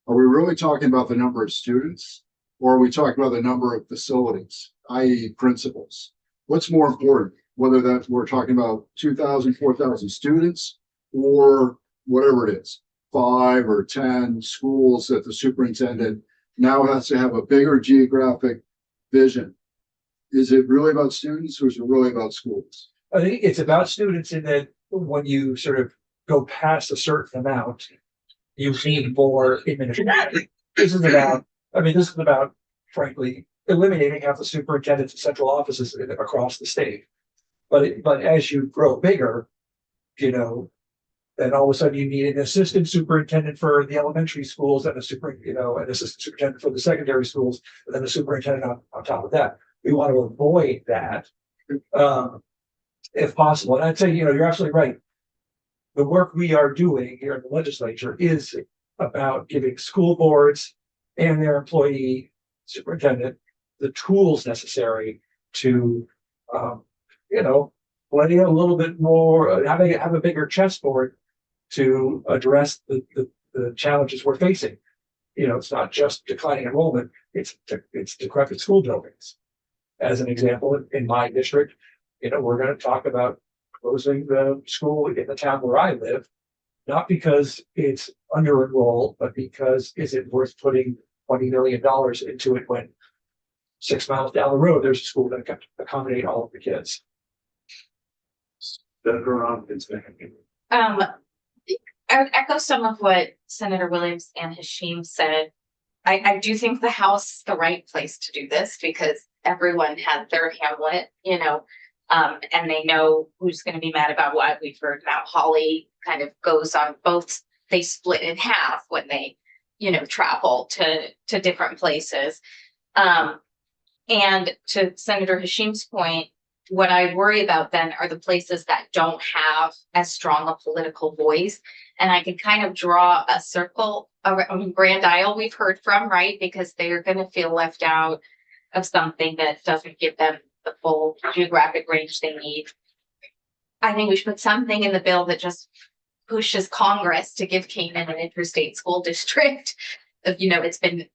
are we really talking about the number of students, or are we talking about the number of facilities, i.e. principals? What's more important, whether that we're talking about 2,000, 4,000 students, or whatever it is, 5 or 10 schools that the superintendent now has to have a bigger geographic vision? Is it really about students, or is it really about schools? I think it's about students in that when you sort of go past a certain amount, you need more administration. This is about, frankly, eliminating half the superintendents and central offices across the state. But as you grow bigger, you know, then all of a sudden you need an assistant superintendent for the elementary schools and an assistant superintendent for the secondary schools, and then a superintendent on top of that. We want to avoid that, if possible. And I'd say, you're absolutely right. The work we are doing here in the legislature is about giving school boards and their employee superintendent the tools necessary to, letting a little bit more, have a bigger chessboard to address the challenges we're facing. It's not just declining enrollment, it's decrepit school buildings. As an example, in my district, we're going to talk about closing the school in the town where I live, not because it's under enrolled, but because is it worth putting $20 million into it when 6 miles down the road, there's a school that can accommodate all of the kids. I would echo some of what Senator Williams and Hashim said. I do think the House is the right place to do this because everyone had their Hamlet, and they know who's going to be mad about what. We've heard Mount Holly kind of goes on both. They split in half when they, travel to different places. And to Senator Hashim's point, what I worry about then are the places that don't have as strong a political voice. And I can kind of draw a circle around Grand Isle we've heard from, right? Because they're going to feel left out of something that doesn't give them the full geographic range they need. I think we should put something in the bill that just pushes Congress to give Canaan an interstate school district. It's been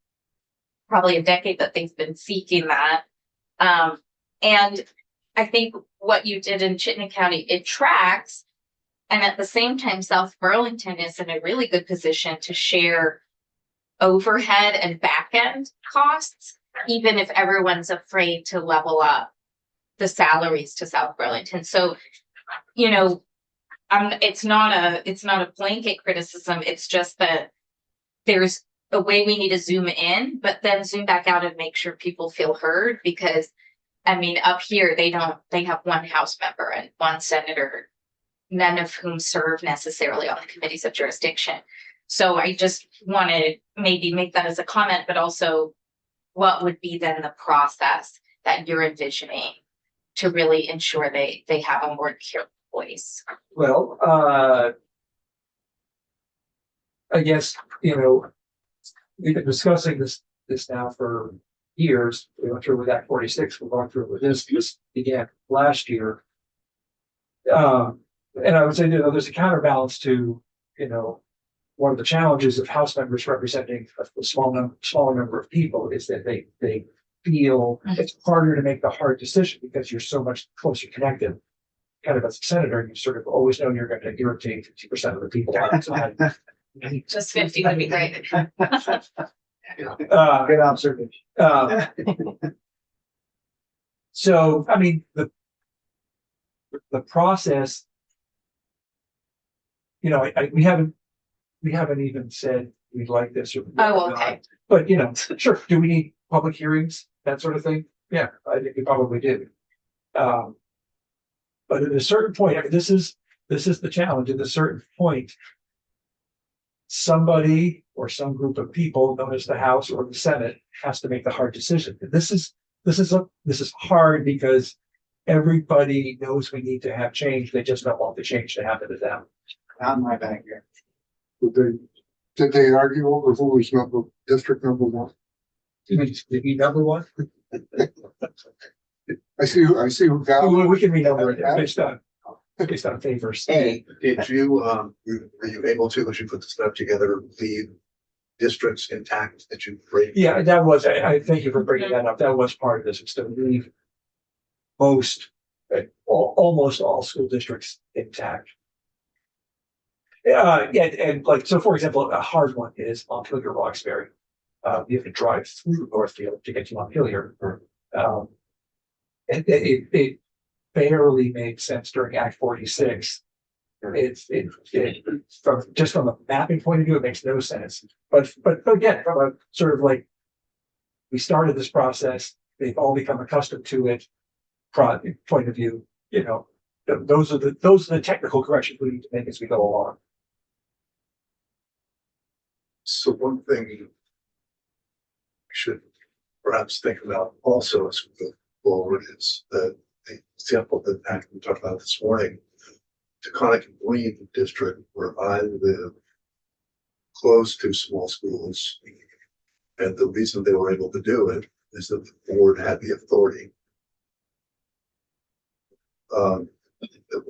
probably a decade that they've been seeking that. And I think what you did in Chittenden County, it tracks. And at the same time, South Burlington is in a really good position to share overhead and back end costs, even if everyone's afraid to level up the salaries to South Burlington. So, it's not a blanket criticism. It's just that there's a way we need to zoom in, but then zoom back out and make sure people feel heard. Because up here, they have one House member and one senator, none of whom serve necessarily on the committees of jurisdiction. So I just want to maybe make that as a comment, but also what would be then the process that you're envisioning to really ensure they have a more clear voice? Well, I guess, we've been discussing this now for years. We went through with Act 46, we're going through with this began last year. And I would say, there's a counterbalance to, one of the challenges of House members representing a smaller number of people is that they feel it's harder to make the hard decision because you're so much closer connected. Kind of as a senator, you sort of always know you're going to irritate 50% of the people outside. Just 50 would be great. Good observation. So, the process, we haven't even said we'd like this or. Oh, okay. But, sure. Do we need public hearings? That sort of thing? Yeah, I think we probably do. But at a certain point, this is the challenge. At a certain point, somebody or some group of people, known as the House or the Senate, has to make the hard decision. And this is hard because everybody knows we need to have change. They just don't want the change to happen to them. Not in my backyard. Did they argue over who was district number one? Did we number one? I see who got. We can renumber it based on favors. Did you, were you able to, as you put the stuff together, leave districts intact that you break? Yeah, that was, I thank you for bringing that up. That was part of this, was to leave almost all school districts intact. And so for example, a hard one is Montpelier Roxbury. You have to drive through Northfield to get to Montpelier. It barely made sense during Act 46. From a mapping point of view, it makes no sense. But again, from a sort of we started this process, they've all become accustomed to it. Point of view, you know, those are the technical corrections we need to make as we go along. So one thing we should perhaps think about also as we go forward is the example that Pat we talked about this morning. Taconic and Green district where I live close to small schools. And the reason they were able to do it is that the board had the authority.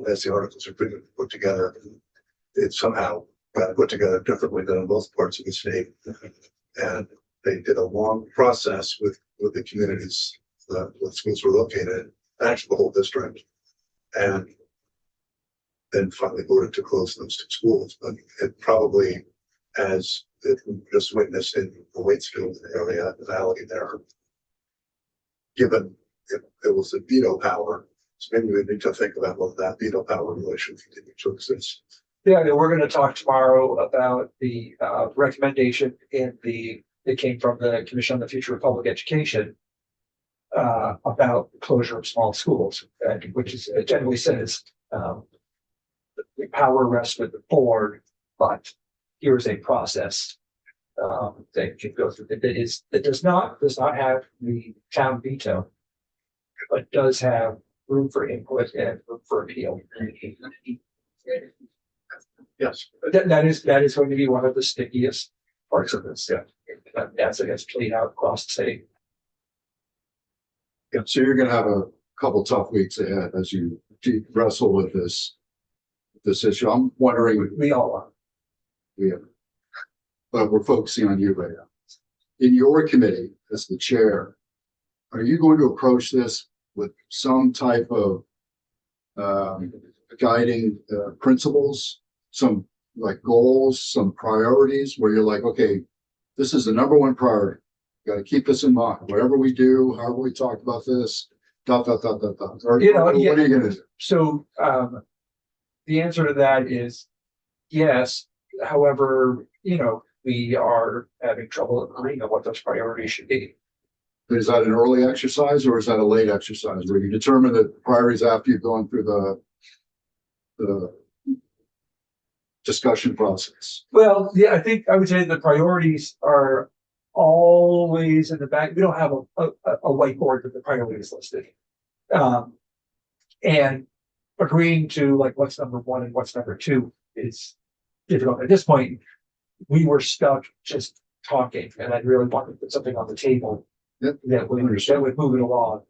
As the articles are put together, it somehow got put together differently than in most parts of the state. And they did a long process with the communities where the schools were located, actually the whole district. And then finally voted to close those two schools. But it probably, as it just witnessed in the Waitsfield area, the valley there, given it was a veto power. So maybe we need to think about what that veto power relation continues to exist. Yeah, we're going to talk tomorrow about the recommendation that came from the Commission on the Future of Public Education about the closure of small schools, which is generally says the power rests with the board, but here's a process that can go through that does not have the town veto, but does have room for input and room for appeal. Yes. That is going to be one of the stickiest parts of this, as it gets played out across the state. Yeah, so you're gonna have a couple tough weeks ahead as you wrestle with this issue. I'm wondering, We all are. but we're focusing on you right now. In your committee, as the chair, are you going to approach this with some type of guiding principles, some like goals, some priorities where you're like, okay, this is the number one priority. Got to keep this in mind. Whatever we do, however we talk about this, dot. Or, what are you going to do? So the answer to that is yes. However, we are having trouble agreeing on what those priorities should be. Is that an early exercise or is that a late exercise where you determine the priorities after you've gone through the discussion process? Well, yeah, I think I would say the priorities are always in the back. We don't have a whiteboard with the priorities listed. And agreeing to like what's number one and what's number two is difficult. At this point, we were stuck just talking, and I really wanted to put something on the table that would move it along.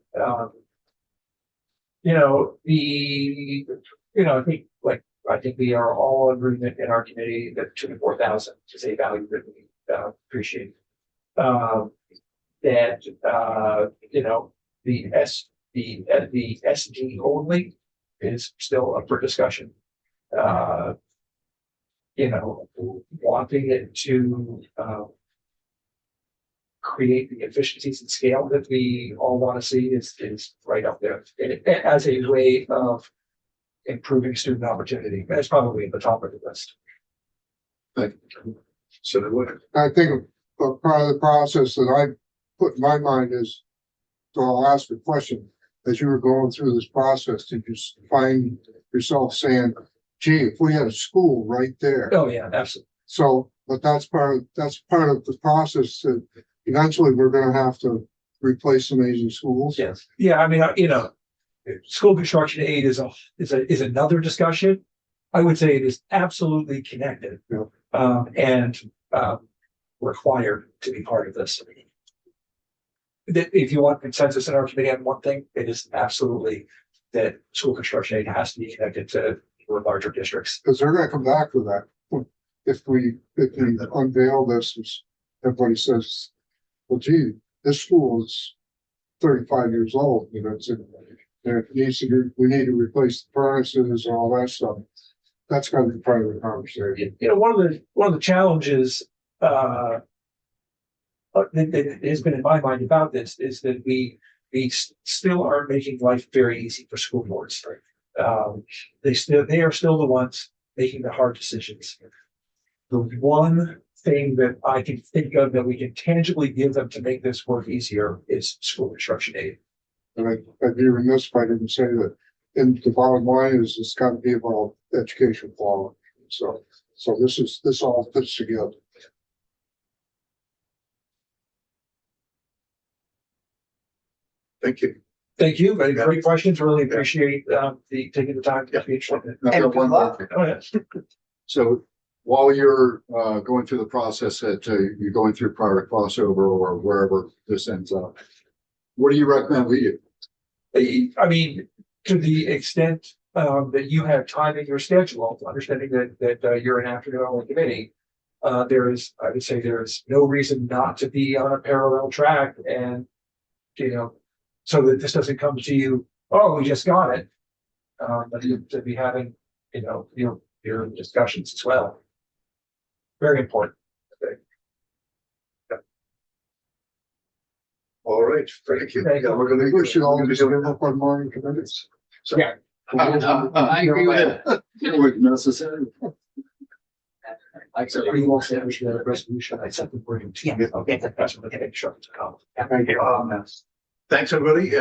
I think we are all in agreement in our committee that 24,000 is a value that we appreciate. The SD only is still up for discussion. Wanting it to create the efficiencies and scale that we all want to see is right up there as a way of improving student opportunity. That's probably at the top of the list. So I think a part of the process that I put in my mind is, so I'll ask a question. As you were going through this process, did you find yourself saying, gee, if we had a school right there? Oh yeah, absolutely. So, but that's part of the process that eventually we're gonna have to replace some aging schools. Yes. Yeah, I mean, school construction aid is another discussion. I would say it is absolutely connected. Yeah. And required to be part of this. If you want consensus in our committee on one thing, it is absolutely that school construction aid has to be connected to larger districts. Because they're gonna come back to that. If we unveil this, everybody says, well, gee, this school is 35 years old, we need to replace the furnaces and all that stuff. That's gotta be part of the conversation. One of the challenges that has been in my mind about this is that we still aren't making life very easy for school boards. They are still the ones making the hard decisions. the one thing that I can think of that we can tangibly give them to make this work easier is school construction aid. And I'd be remiss if I didn't say that, and the bottom line is it's gotta be about education quality. So this all fits together. Thank you. Thank you. Very great questions. Really appreciate the taking the time to be interested. I've got one more thing. Go ahead. So while you're going through the process that you're going through private crossover or wherever this ends up, what do you recommend we do? I mean, to the extent that you have time in your schedule, understanding that you're an afternoon only committee, I would say there is no reason not to be on a parallel track and, so that this doesn't come to you, oh, we just got it. But you to be having, your discussions as well. Very important. All right, thank you. Thank you. Yeah, we're gonna. We should all we're just gonna give up on morning committees. So- Yeah. I agree with it. It was necessary. Like, so are you all set with the resolution? I sent the wording to you. Okay, that's what I make sure. Thank you. Thanks, everybody.